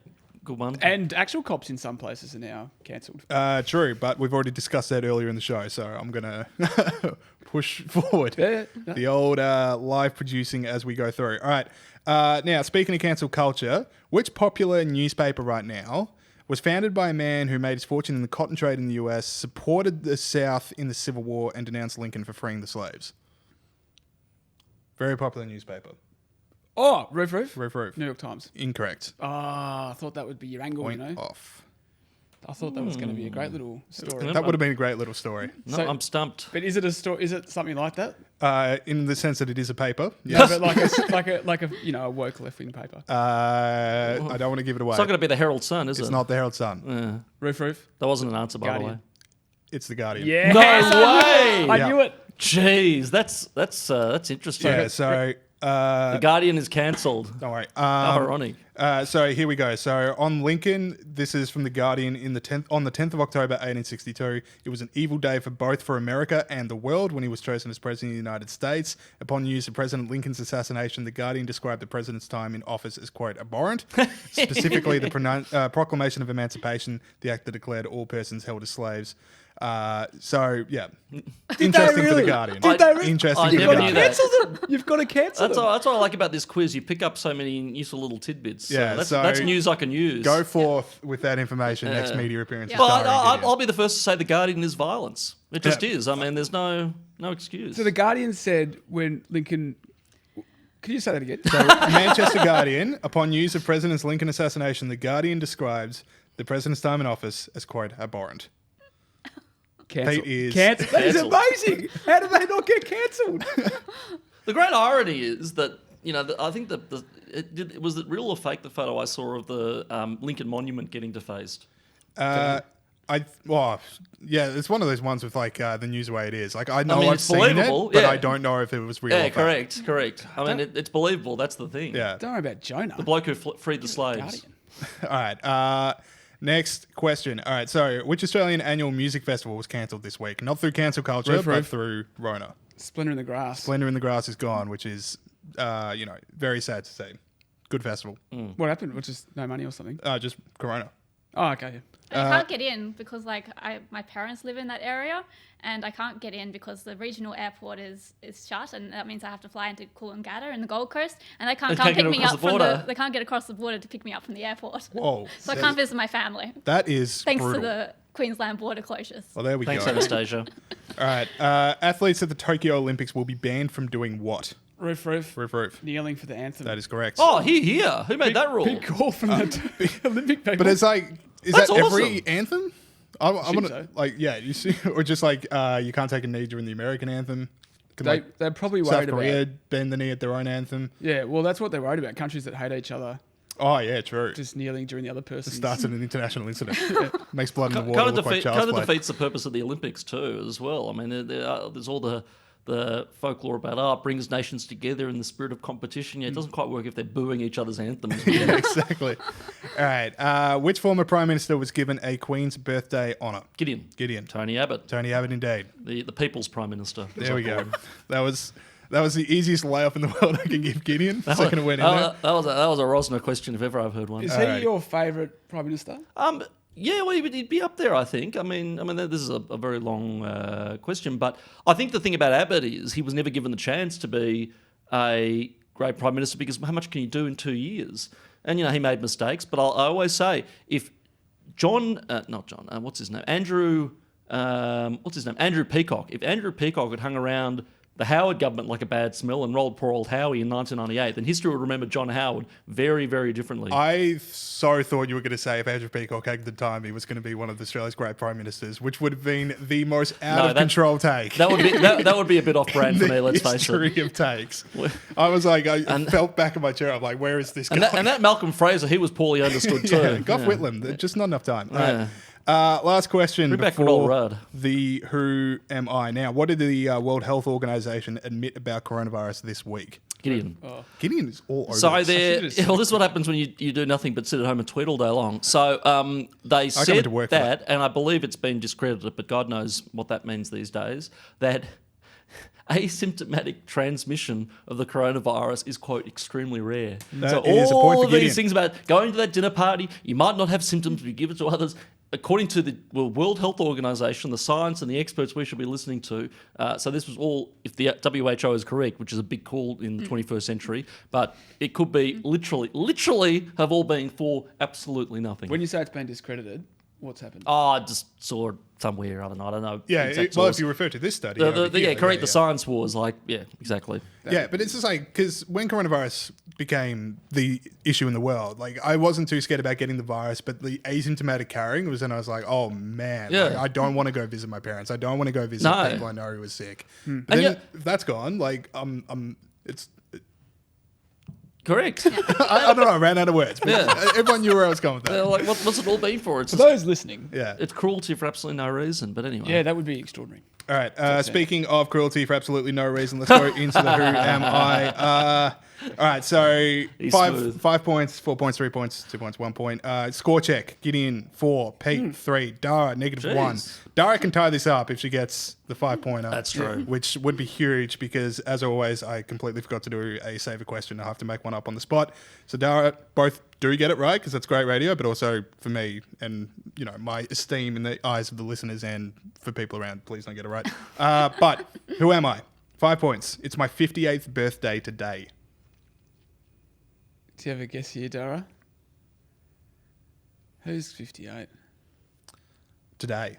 Good one. And actual cops in some places are now cancelled. True, but we've already discussed that earlier in the show, so I'm going to push forward. Yeah. The old live producing as we go through. All right. Now, speaking of cancel culture, which popular newspaper right now was founded by a man who made his fortune in the cotton trade in the US, supported the South in the Civil War, and denounced Lincoln for freeing the slaves? Very popular newspaper. Oh, Roof. Roof. New York Times. Incorrect. Ah, I thought that would be your angle, Point you know. off. I thought that was going to be a great little story. That would have been a great little story. No, So- I'm stumped. But is it a story? Is it something like that? In the sense that it is a paper. Yeah, Yes. but like a a woke left wing paper. I don't want to give it away. It's not going to be the Herald Sun, is It's it? not the Herald Sun. Yeah. Roof. That wasn't an answer, by Guardian. the way. It's the Guardian. Yeah. No way! I Yeah. knew it. Jeez, that's interesting. Yeah, so The Guardian is cancelled. don't worry. How ironic. So here we go. So on Lincoln, this is from the Guardian on the 10th of October, 1862. It was an evil day for both America and the world when he was chosen as president of the United States. Upon news of President Lincoln's assassination, the Guardian described the president's time in office as, quote, abhorrent. Specifically, the Proclamation of Emancipation, the act that declared all persons held as slaves. So yeah, interesting for the Guardian. Did they really? Interesting I for the never Guardian. knew that. Cancel them. You've got to cancel That's them. what I like about this quiz. You pick up so many useful little tidbits. Yeah, so that's news I can use. Go forth with that information next media appearance. Yeah. Well, Dara and Gideon. I'll be the first to say the Guardian is violence. It just is. I mean, there's no excuse. So the Guardian said when Lincoln. Can you say that again? So, Manchester Guardian, upon news of President Lincoln's assassination, the Guardian describes the president's time in office as, quote, abhorrent. Cancel. Pete is- Cancel. That is Cancelled. amazing. How did they not get cancelled? The great irony is that I think that it was it real or fake the photo I saw of the Lincoln Monument getting defaced. It's one of those ones with like the news the way it is. Like I know mean, I've it's seen believable, it, but yeah. I don't know if it was real. Yeah, or fact. correct. I mean, it's believable. That's the thing. Yeah. Don't worry about Jonah. The bloke who freed the slaves. Guardian. All right. Next question. All right. So, which Australian annual music festival was cancelled this week? Not through cancel culture, Roof, but roof. through Rona. Splinter in the Grass. Splendour in the Grass is gone, which is, very sad to see. Good festival. What happened? Was just no money or something? Just Corona. Oh, okay. I can't get in because my parents live in that area, and I can't get in because the regional airport is shut, and that means I have to fly into Callaghan in the Gold Coast, and they can't They can't pick get me across up the from border. they can't get across the border to pick me up from the airport. Whoa. So I can't visit my family That is thanks brutal. to the Queensland border closures. Well, there we Thanks, go. Anastasia. All right. Athletes at the Tokyo Olympics will be banned from doing what? Roof, roof. Roof, roof. Kneeling for the anthem. That is correct. Oh, here. Who made that rule? Big call from the Olympic people. But it's like, is That's that every awesome. anthem? I'm Assume gonna so. you see, or just like you can't take a knee during the American anthem. Can, they're probably South worried Korea about. bend the knee at their own anthem. Yeah, well, that's what they're worried about. Countries that hate each other Oh yeah, true. just kneeling during the other person's. Starts an international incident. Makes blood in the water Kind of, look like child's kind of play. defeats the purpose of the Olympics too, as well. I mean, there's all the folklore about it brings nations together in the spirit of competition. Yeah, it doesn't quite work if they're booing each other's anthems. Yeah, exactly. All right. Which former prime minister was given a Queen's birthday honour? Gideon. Tony Abbott, Tony Abbott, indeed. the people's prime minister. as There I we call go. him. That was the easiest layup in the world I can give Gideon. Second to win in there. That was a Rosner question if ever I've heard one. Is Alright. he your favourite prime minister? Yeah, well, he'd be up there, I think. I mean, this is a very long question, but I think the thing about Abbott is he was never given the chance to be a great prime minister because how much can you do in 2 years? And he made mistakes, but I always say if Andrew Peacock. If Andrew Peacock had hung around the Howard government like a bad smell and rolled poor old Howie in 1998, then history would remember John Howard very, very differently. I so thought you were going to say if Andrew Peacock had the time, he was going to be one of Australia's great prime ministers, which would have been the most out of control take. That would be that would be a bit off brand for me. Let's face it. History of takes. I was like, I felt back in my chair. I'm like, where is this going? And that Malcolm Fraser, he was poorly understood too. Yeah, Gough Whitlam, just not enough time. All Yeah. right. Last question Bring back good old before Rudd. the Who Am I Now? What did the World Health Organization admit about coronavirus this week? Gideon. Gideon is all over So this. well, this is what happens when you do nothing but sit at home and tweet all day long. So they said into work for that, and I believe it's been discredited, but God knows what that means these days, that asymptomatic transmission of the coronavirus is, quote, extremely rare. That so is a point all for of these Gideon. things about going to that dinner party, you might not have symptoms, but you give it to others. According to the World Health Organization, the science and the experts we should be listening to, so this was all, if the WHO is correct, which is a big call in the 21st century, but it could be literally have all been for absolutely nothing. When you say it's been discredited, what's happened? I just saw it somewhere, I don't know. Yeah, exact well, source. if you refer to this study. The over here, correct, the science wars, exactly. Yeah, but it's just like, because when coronavirus became the issue in the world, like I wasn't too scared about getting the virus, but the asymptomatic carrying was, and I was like, oh man, Yeah. like, I don't want to go visit my parents. I don't want to go visit No. people I know who are sick. But And then yet- if that's gone, like, it's, Correct. I don't know, I ran out of words. But Yeah. everyone knew where I was going with that. What's it all been for? It's For those listening, Yeah. it's cruelty for absolutely no reason, but anyway. yeah, that would be extraordinary. All right. Speaking of cruelty for absolutely no reason, let's go into the Who Am I. All right. So He's 5 smooth. points, 4 points, 3 points, 2 points, 1 point. Score check. Gideon 4, Pete 3, Dara -1. Jeez. Dara can tie this up if she gets the 5-pointer. That's true. Which would be huge because, as always, I completely forgot to do a save a question. I have to make one up on the spot. So Dara, both do get it right because that's great radio, but also for me and my esteem in the eyes of the listeners and for people around, please don't get it right. But who am I? 5 points. It's my 58th birthday today. Do you have a guess here, Dara? Who's 58? Today.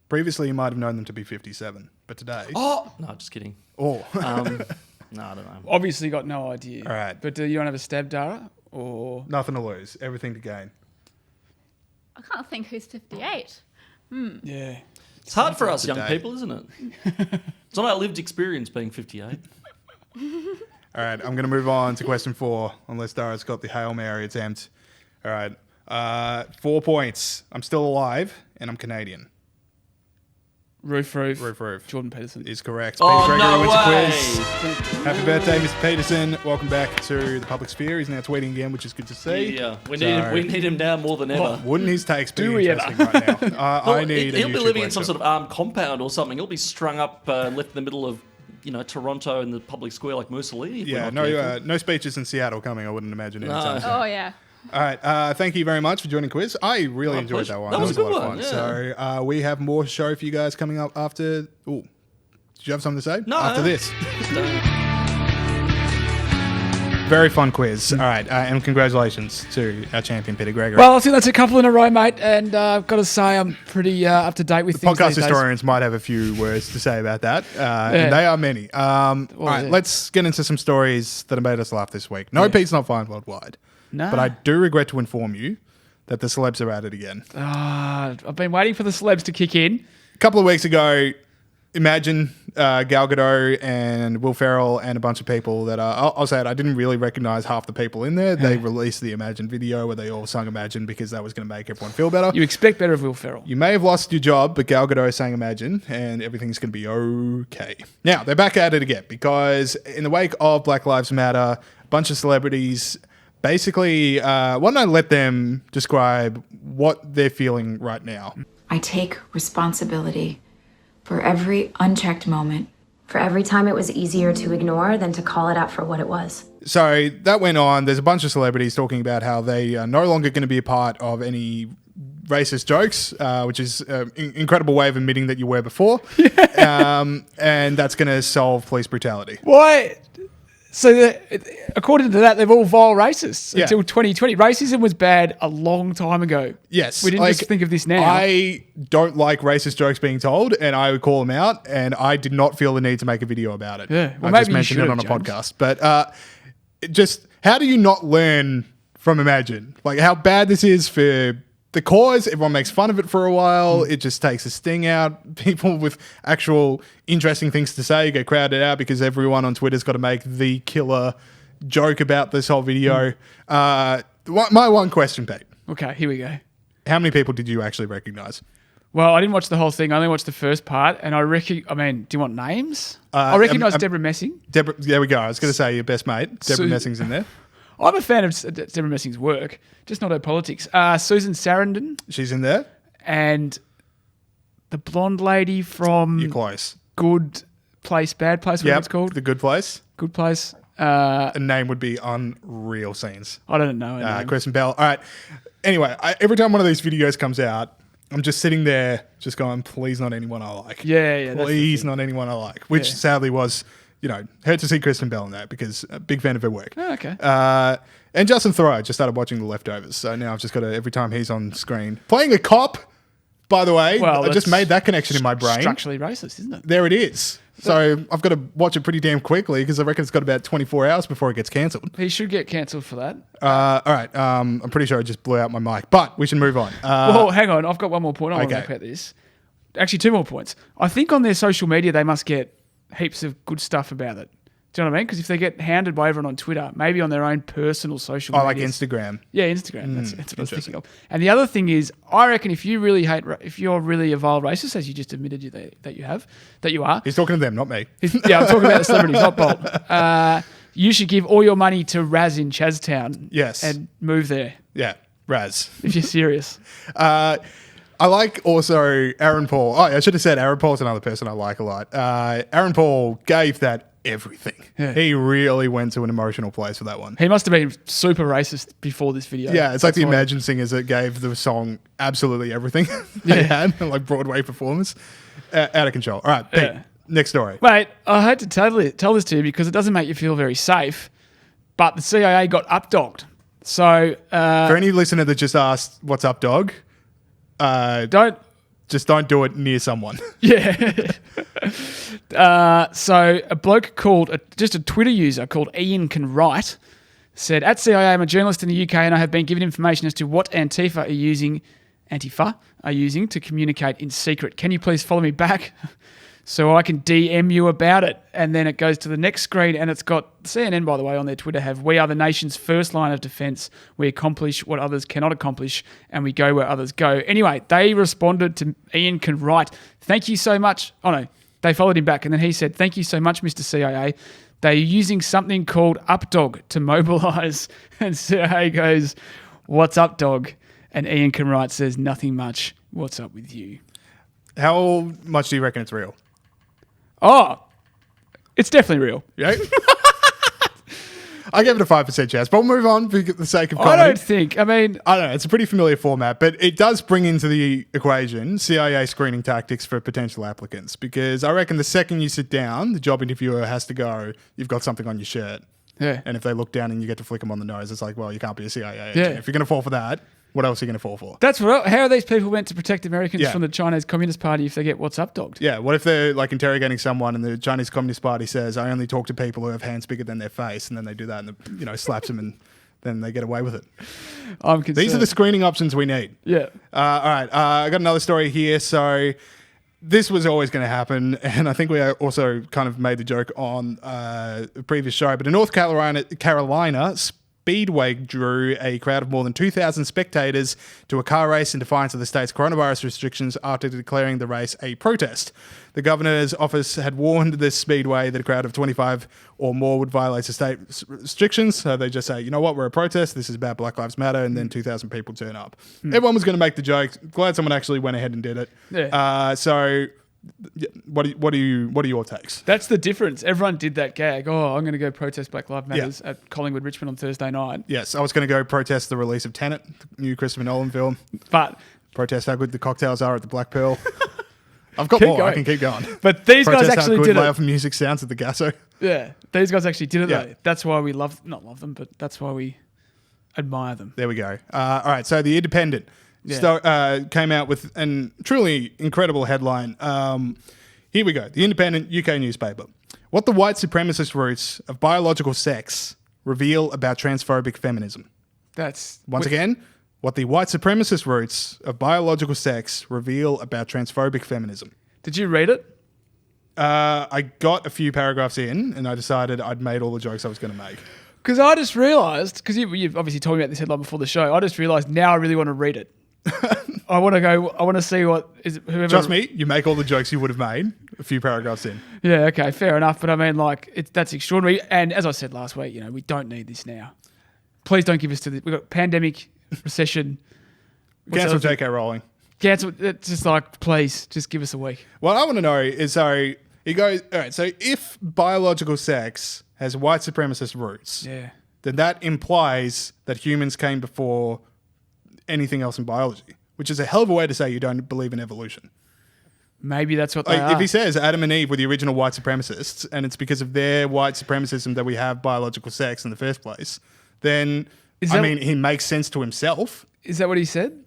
Previously, you might have known them to be 57, but today. Oh no, just kidding. Oh. No, I don't know. Obviously got no idea. All right. But do you want to have a stab, Dara? Or Nothing to lose, everything to gain. I can't think who's 58. yeah. It's hard for us young Today. people, isn't it? It's not our lived experience being 58. All right, I'm going to move on to question 4, unless Dara's got the Hail Mary attempt. All right, 4 points. I'm still alive, and I'm Canadian. Roof. Roof. Jordan Peterson. Is correct. Oh, Peter Gregory no wins the way. quiz. Happy birthday, Mr. Peterson. Welcome back to the public sphere. He's now tweeting again, which is good to see. Yeah, we need him now more than ever. Wouldn't his takes be Do we interesting right now? Well, I need he'll a be YouTube living in some lecture. sort of armed compound or something. He'll be strung up, left in the middle of, Toronto in the public square like Mussolini. If Yeah, we're not careful. no speeches in Seattle coming, I wouldn't imagine anytime soon. Oh yeah. All right, thank you very much for joining the quiz. I really enjoyed pleasure. that one. That was a good lot of one, fun. yeah. So we have more show for you guys coming up after... Ooh, did you have something to say? No. After this. Very fun quiz. All right, and congratulations to our champion, Peter Gregory. Well, I think that's a couple in a row, mate. And I've got to say, I'm pretty up to date with things podcast these days. historians might have a few words to say about that. And they are many. All right, yeah. let's get into some stories that have made us laugh this week. No, Pete's not fine worldwide. No. But I do regret to inform you that the celebs are at it again. I've been waiting for the celebs to kick in. A couple of weeks ago, Imagine, Gal Gadot and Will Ferrell and a bunch of people that I'll say it, I didn't really recognize half the people in there. They released the Imagine video where they all sung Imagine because that was going to make everyone feel better. You expect better of Will Ferrell. You may have lost your job, but Gal Gadot sang Imagine and everything's going to be okay. Now, they're back at it again because in the wake of Black Lives Matter, a bunch of celebrities basically, why don't I let them describe what they're feeling right now? I take responsibility for every unchecked moment. For every time it was easier to ignore than to call it out for what it was. So that went on. There's a bunch of celebrities talking about how they are no longer going to be a part of any racist jokes, which is an incredible way of admitting that you were before. And that's going to solve police brutality. Why? So, according to that, they're all vile racists Yeah. until 2020. Racism was bad a long time ago. Yes. We didn't just think of this now. I don't like racist jokes being told, and I would call them out, and I did not feel the need to make a video about it. Yeah. Well, I maybe just you mentioned it should on a have, James. podcast. But just how do you not learn from Imagine? Like how bad this is for the cause. Everyone makes fun of it for a while. It just takes a sting out. People with actual interesting things to say get crowded out because everyone on Twitter's got to make the killer joke about this whole video. My one question, Pete. Okay, here we go. How many people did you actually recognize? Well, I didn't watch the whole thing. I only watched the first part, and do you want names? I recognise Deborah Messing. Deborah, there we go. I was going to say your best mate. Deborah Messing's in there. I'm a fan of Deborah Messing's work, just not her politics. Susan Sarandon She's in there. and the blonde lady from You're close. Good Place, Bad Place, whatever it's called. The Good Place. Good Place. A name would be Unreal Scenes. I don't know. her name. Kristen Bell. All right. Anyway, every time one of these videos comes out, I'm just sitting there just going, please not anyone I like. Yeah, that's the Please thing. not anyone I like. Which Yeah. sadly was, hurt to see Kristen Bell in that because a big fan of her work. Oh, okay. And Justin Theroux, just started watching The Leftovers. So now I've just got to, every time he's on screen, playing a cop, by the way. Well, I just that's made that connection in my brain. Structurally racist, isn't it? There it is. So I've got to watch it pretty damn quickly because I reckon it's got about 24 hours before it gets cancelled. He should get cancelled for that. All right. I'm pretty sure I just blew out my mic, but we should move on. Well, hang on. I've got one more point I want to okay. make about this. Actually, two more points. I think on their social media, they must get heaps of good stuff about it. Do you know what I mean? Because if they get hounded by everyone on Twitter, maybe on their own personal social media. like Instagram. Yeah, Instagram. That's what I was thinking of. And the other thing is, I reckon if you're really a vile racist, as you just admitted that you are. He's talking to them, not me. Yeah, I'm talking about the celebrities, not Bolt. You should give all your money to Raz in Chaztown. Yes. And move there Yeah, Raz. if you're serious. I like also Aaron Paul. Oh, I should have said Aaron Paul's another person I like a lot. Aaron Paul gave that everything. Yeah. He really went to an emotional place for that one. He must have been super racist before this video. Yeah, it's like the That's why- Imagine singers that gave the song absolutely everything they had, like Broadway performance. Out of control. All right, Pete, Yeah. next story. Mate, I hate to tell this to you because it doesn't make you feel very safe, but the CIA got updogd. So For any listener that just asked, what's up, dog? don't Don't do it near someone. Yeah. So a bloke just a Twitter user called Ian Can Write said, at CIA, I'm a journalist in the UK and I have been given information as to what Antifa are using to communicate in secret. Can you please follow me back so I can DM you about it. And then it goes to the next screen, and it's got CNN, by the way, on their Twitter have, "We are the nation's first line of defence. We accomplish what others cannot accomplish, and we go where others go." Anyway, they responded to Ian can write, "Thank you so much." Oh, no. They followed him back, and then he said, "Thank you so much, Mr. CIA. They're using something called updogd to mobilise." And CIA goes, "What's up, dog?" And Ian can write says, "Nothing much. What's up with you?" How much do you reckon it's real? Oh, it's definitely real. Yeah. I gave it a 5% chance, but we'll move on for the sake of I comedy. don't think. I mean, I don't know. It's a pretty familiar format, but it does bring into the equation CIA screening tactics for potential applicants, because I reckon the second you sit down, the job interviewer has to go, "You've got something on your shirt." yeah. And if they look down and you get to flick them on the nose, it's like, well, you can't be a CIA agent. Yeah. If you're going to fall for that, what else are you going to fall for? That's what. How are these people meant to protect Americans Yeah. from the Chinese Communist Party if they get what's updogd? Yeah, what if they're like interrogating someone and the Chinese Communist Party says, "I only talk to people who have hands bigger than their face," and then they do that and slaps them and then they get away with it. I'm concerned. These are the screening options we need. yeah. All right, I got another story here. So this was always going to happen, and I think we also kind of made the joke on a previous show, but in North Carolina, Speedway drew a crowd of more than 2,000 spectators to a car race in defiance of the state's coronavirus restrictions after declaring the race a protest. The governor's office had warned this Speedway that a crowd of 25 or more would violate the state restrictions. So they just say, "You know what, we're a protest. This is about Black Lives Matter," and then 2,000 people turn up. Everyone was going to make the joke. Glad someone actually went ahead and did it. Yeah. So what are your takes? That's the difference. Everyone did that gag. "Oh, I'm going to go protest Black Lives Matters at Collingwood, Richmond on Thursday night." Yes, I was going to go protest the release of Tenet, the new Christopher Nolan film. But Protest how good the cocktails are at the Black Pearl. I've got Keep more. I going. can keep going. But these Protest guys actually how good did layoff it. music sounds at the Gasso. Yeah, these guys actually did it Yeah. though. That's why we not love them, but that's why we admire them. There we go. All right, so The Independent came out with a truly incredible headline. Here we go. The Independent, UK newspaper. What the white supremacist roots of biological sex reveal about transphobic feminism. That's Once again, what the white supremacist roots of biological sex reveal about transphobic feminism. Did you read it? I got a few paragraphs in, and I decided I'd made all the jokes I was going to make. Because I just realised, because you've obviously told me about this headline before the show, I just realised now I really want to read it. I want to see what is whoever. Trust me, you make all the jokes you would have made a few paragraphs in. Yeah, okay, fair enough. But I mean, like, that's extraordinary. And as I said last week, we don't need this now. Please don't give us to this. We've got pandemic, recession. Cancel J.K. Rowling. Cancel. It's just like, please, just give us a week. What I want to know is, so it goes, all right, so if biological sex has white supremacist roots, Yeah. then that implies that humans came before anything else in biology, which is a hell of a way to say you don't believe in evolution. Maybe that's what they Like, are. if he says Adam and Eve were the original white supremacists, and it's because of their white supremacism that we have biological sex in the first place, then, he makes sense to himself. Is that what he said?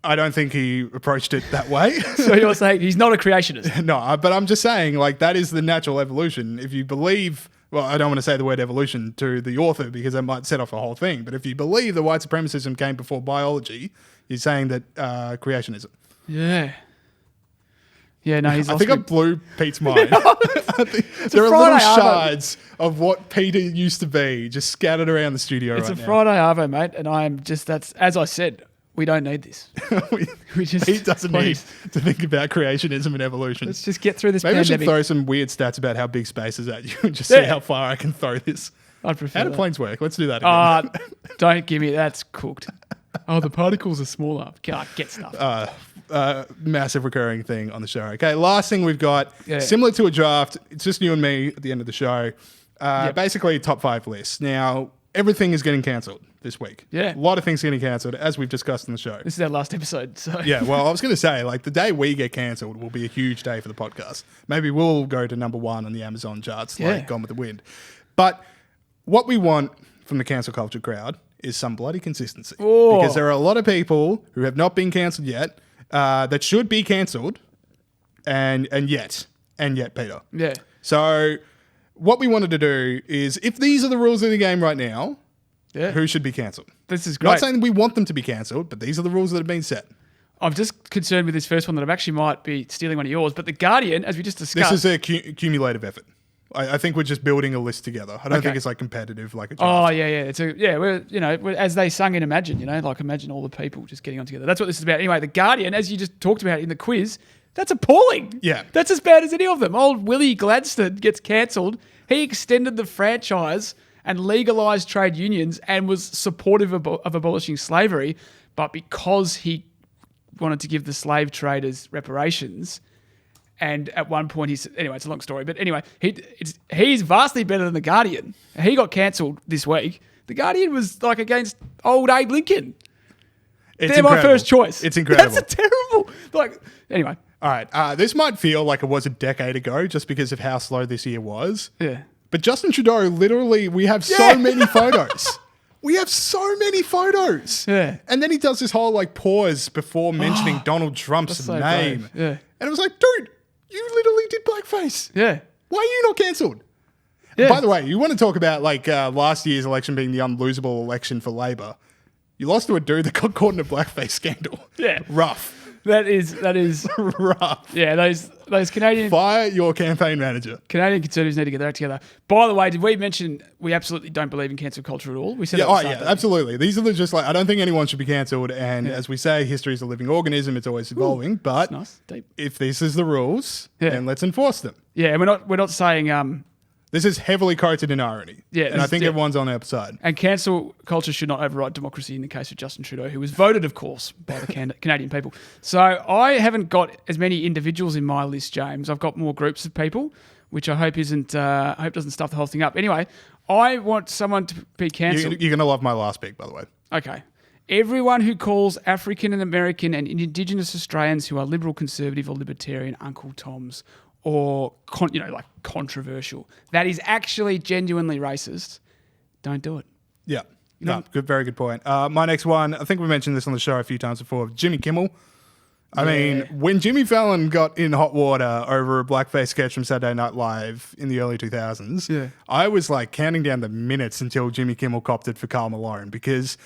I don't think he approached it that way. So you're saying he's not a creationist? No, but I'm just saying, like, that is the natural evolution. If you believe, well, I don't want to say the word evolution to the author because that might set off a whole thing, but if you believe that white supremacism came before biology, you're saying that creationism. Yeah. Yeah, no, he's I lost think I me. blew Pete's mind. There are little Friday, Arvo. shards of what Peter used to be just scattered around the studio It's right a now. Friday Arvo, mate, and I'm just, that's, as I said, we don't need this. We just, He doesn't please, need to think about creationism and evolution. let's just get through this Maybe I should pandemic. throw some weird stats about how big space is at you and just see Yeah. how far I can throw this. I'd prefer How do that. planes work? Let's do that again. Don't give me, that's cooked. Oh, the particles are smaller. God, get stuff. Massive recurring thing on the show. Okay, last thing we've got, Yeah. similar to a draft, it's just you and me at the end of the show. Basically, top 5 lists. Now, everything is getting cancelled this week. Yeah. A lot of things getting cancelled, as we've discussed in the show. This is our last episode, so. Yeah, well, I was going to say, like, the day we get cancelled will be a huge day for the podcast. Maybe we'll go to number 1 on the Amazon charts, Yeah. like Gone with the Wind. But what we want from the cancel culture crowd is some bloody consistency. Oh. Because there are a lot of people who have not been cancelled yet that should be cancelled, and yet, Peter. Yeah. So what we wanted to do is, if these are the rules of the game right now, Yeah. who should be cancelled? This is Not great. saying we want them to be cancelled, but these are the rules that have been set. I'm just concerned with this first one that I actually might be stealing one of yours. But The Guardian, as we just discussed... This is a cumulative effort. I think we're just building a list together. I don't think it's like competitive like a draft. Oh, yeah. We're as they sung in Imagine, like imagine all the people just getting on together. That's what this is about. Anyway, The Guardian, as you just talked about in the quiz, that's appalling. Yeah. That's as bad as any of them. Old Willie Gladstone gets cancelled. He extended the franchise and legalised trade unions and was supportive of abolishing slavery, but because he wanted to give the slave traders reparations... And at one point, it's a long story. But anyway, he's vastly better than The Guardian. He got cancelled this week. The Guardian was like against old Abe Lincoln. They're incredible. my first choice. It's incredible. That's terrible. Anyway. All right. This might feel like it was a decade ago just because of how slow this year was. Yeah. But Justin Trudeau, literally, we have so many photos. We have so many photos. Yeah. And then he does this whole pause before mentioning Donald Trump's so name. brave. Yeah. And it was like, dude, you literally did blackface. Yeah. Why are you not cancelled? Yeah. By the way, you want to talk about last year's election being the unlosable election for Labor. You lost to a dude that got caught in a blackface scandal. Yeah. Rough. That is Rough. Yeah, those Canadian Fire your campaign manager. Canadian Conservatives need to get their act together. By the way, did we mention we absolutely don't believe in cancel culture at all? We said Absolutely. These are just I don't think anyone should be cancelled. And as we say, history is a living organism. It's always evolving. But nice. Deep. if this is the rules, then let's enforce them. Yeah, and we're not saying this is heavily coated in irony. Yeah, and I think everyone's on our side. And cancel culture should not override democracy in the case of Justin Trudeau, who was voted, of course, by the Canadian people. So I haven't got as many individuals in my list, James. I've got more groups of people, which I hope doesn't stuff the whole thing up. Anyway, I want someone to be cancelled. You're going to love my last pick, by the way. Okay. Everyone who calls African and American and Indigenous Australians who are liberal, conservative or libertarian Uncle Toms or, controversial. That is actually genuinely racist. Don't do it. Yeah. No, very good point. My next one, I think we mentioned this on the show a few times before, Jimmy Kimmel. I mean, when Jimmy Fallon got in hot water over a blackface sketch from Saturday Night Live in the early 2000s, I was counting down the minutes until Jimmy Kimmel copped it for Karl Malone, because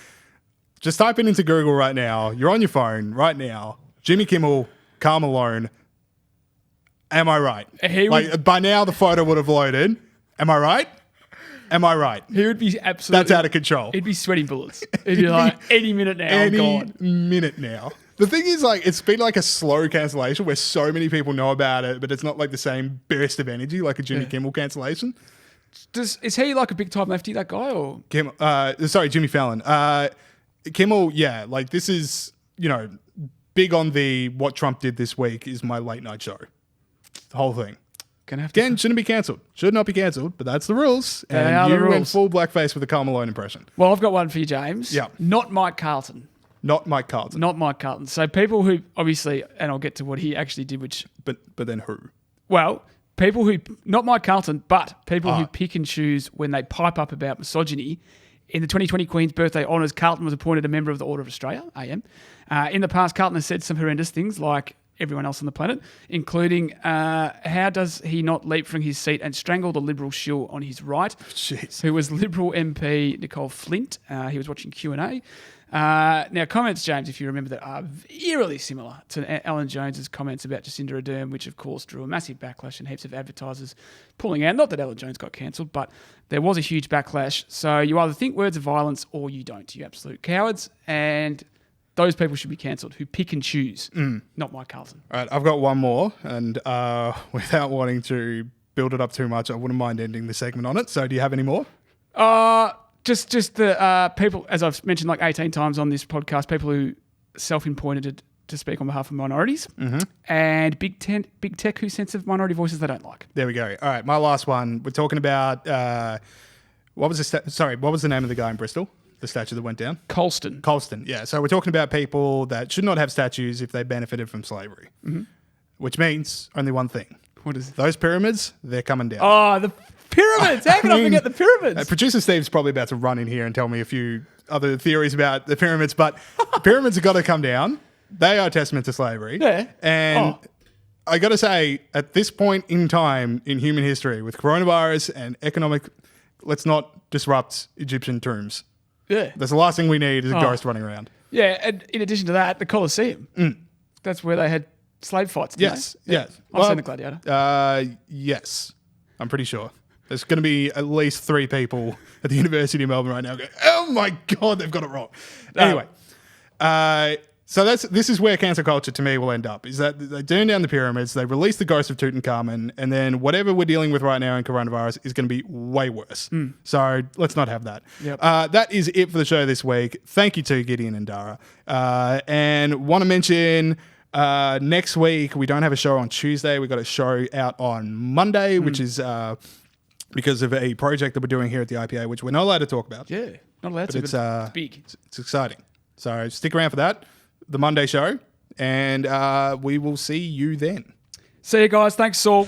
just type it into Google right now. You're on your phone right now. Jimmy Kimmel, Karl Malone. Am I right? By now the photo would have loaded. Am I right? Am I right? He would be absolutely... That's out of control. He'd be sweating bullets. He'd be like, any minute now, I'm gone. Minute now. The thing is, it's been a slow cancellation where so many people know about it, but it's not the same burst of energy like a Jimmy Kimmel cancellation. Is he a big time lefty, that guy? Or Jimmy Fallon. Kimmel, this is, big on the what Trump did this week is my late night show. The whole thing. Again, shouldn't be cancelled. Should not be cancelled, but that's the rules. And you went full blackface with a Karl Malone impression. Well, I've got one for you, James. Yeah. Not Mike Carlton. Not Mike Carlton. Not Mike Carlton. So people who, obviously, and I'll get to what he actually did, which... But then who? Well, people who... Not Mike Carlton, but people who pick and choose when they pipe up about misogyny. In the 2020 Queen's Birthday Honours, Carlton was appointed a member of the Order of Australia, AM. In the past, Carlton has said some horrendous things like everyone else on the planet, including how does he not leap from his seat and strangle the Liberal shill on his right, who was Liberal MP Nicole Flint. He was watching Q&A. Now, comments, James, if you remember, that are eerily similar to Alan Jones's comments about Jacinda Ardern, which, of course, drew a massive backlash and heaps of advertisers pulling out. Not that Alan Jones got cancelled, but there was a huge backlash. So you either think words of violence or you don't. You absolute cowards. And those people should be cancelled who pick and choose, not Mike Carlton. All right, I've got one more. And without wanting to build it up too much, I wouldn't mind ending the segment on it. So do you have any more? Just the people, as I've mentioned 18 times on this podcast, people who self-appointed to speak on behalf of minorities, and big tech who censor minority voices they don't like. There we go. All right, my last one. We're talking about what was the name of the guy in Bristol? The statue that went down? Colston. Yeah. So we're talking about people that should not have statues if they benefited from slavery, which means only one thing. What is it? Those pyramids? They're coming down. Oh, the pyramids! How can I forget the pyramids? Producer Steve's probably about to run in here and tell me a few other theories about the pyramids, but pyramids have got to come down. They are a testament to slavery. Yeah. And I got to say, at this point in time in human history, with coronavirus and economic, let's not disrupt Egyptian tombs. Yeah. That's the last thing we need is a ghost running around. Yeah, and in addition to that, the Colosseum. That's where they had slave fights. Yes, yes. I've seen the Gladiator. Yes, I'm pretty sure. There's going to be at least 3 people at the University of Melbourne right now going, oh my God, they've got it wrong. Anyway, so this is where cancel culture to me will end up, is that they turn down the pyramids, they release the ghost of Tutankhamun, and then whatever we're dealing with right now in coronavirus is going to be way worse. So let's not have that. Yep. That is it for the show this week. Thank you to Gideon and Dara. And want to mention... next week, we don't have a show on Tuesday. We've got a show out on Monday, which is because of a project that we're doing here at the IPA, which we're not allowed to talk about. Yeah, not allowed to, But it's big. It's exciting. So stick around for that, the Monday show, and we will see you then. See you guys. Thanks, Saul.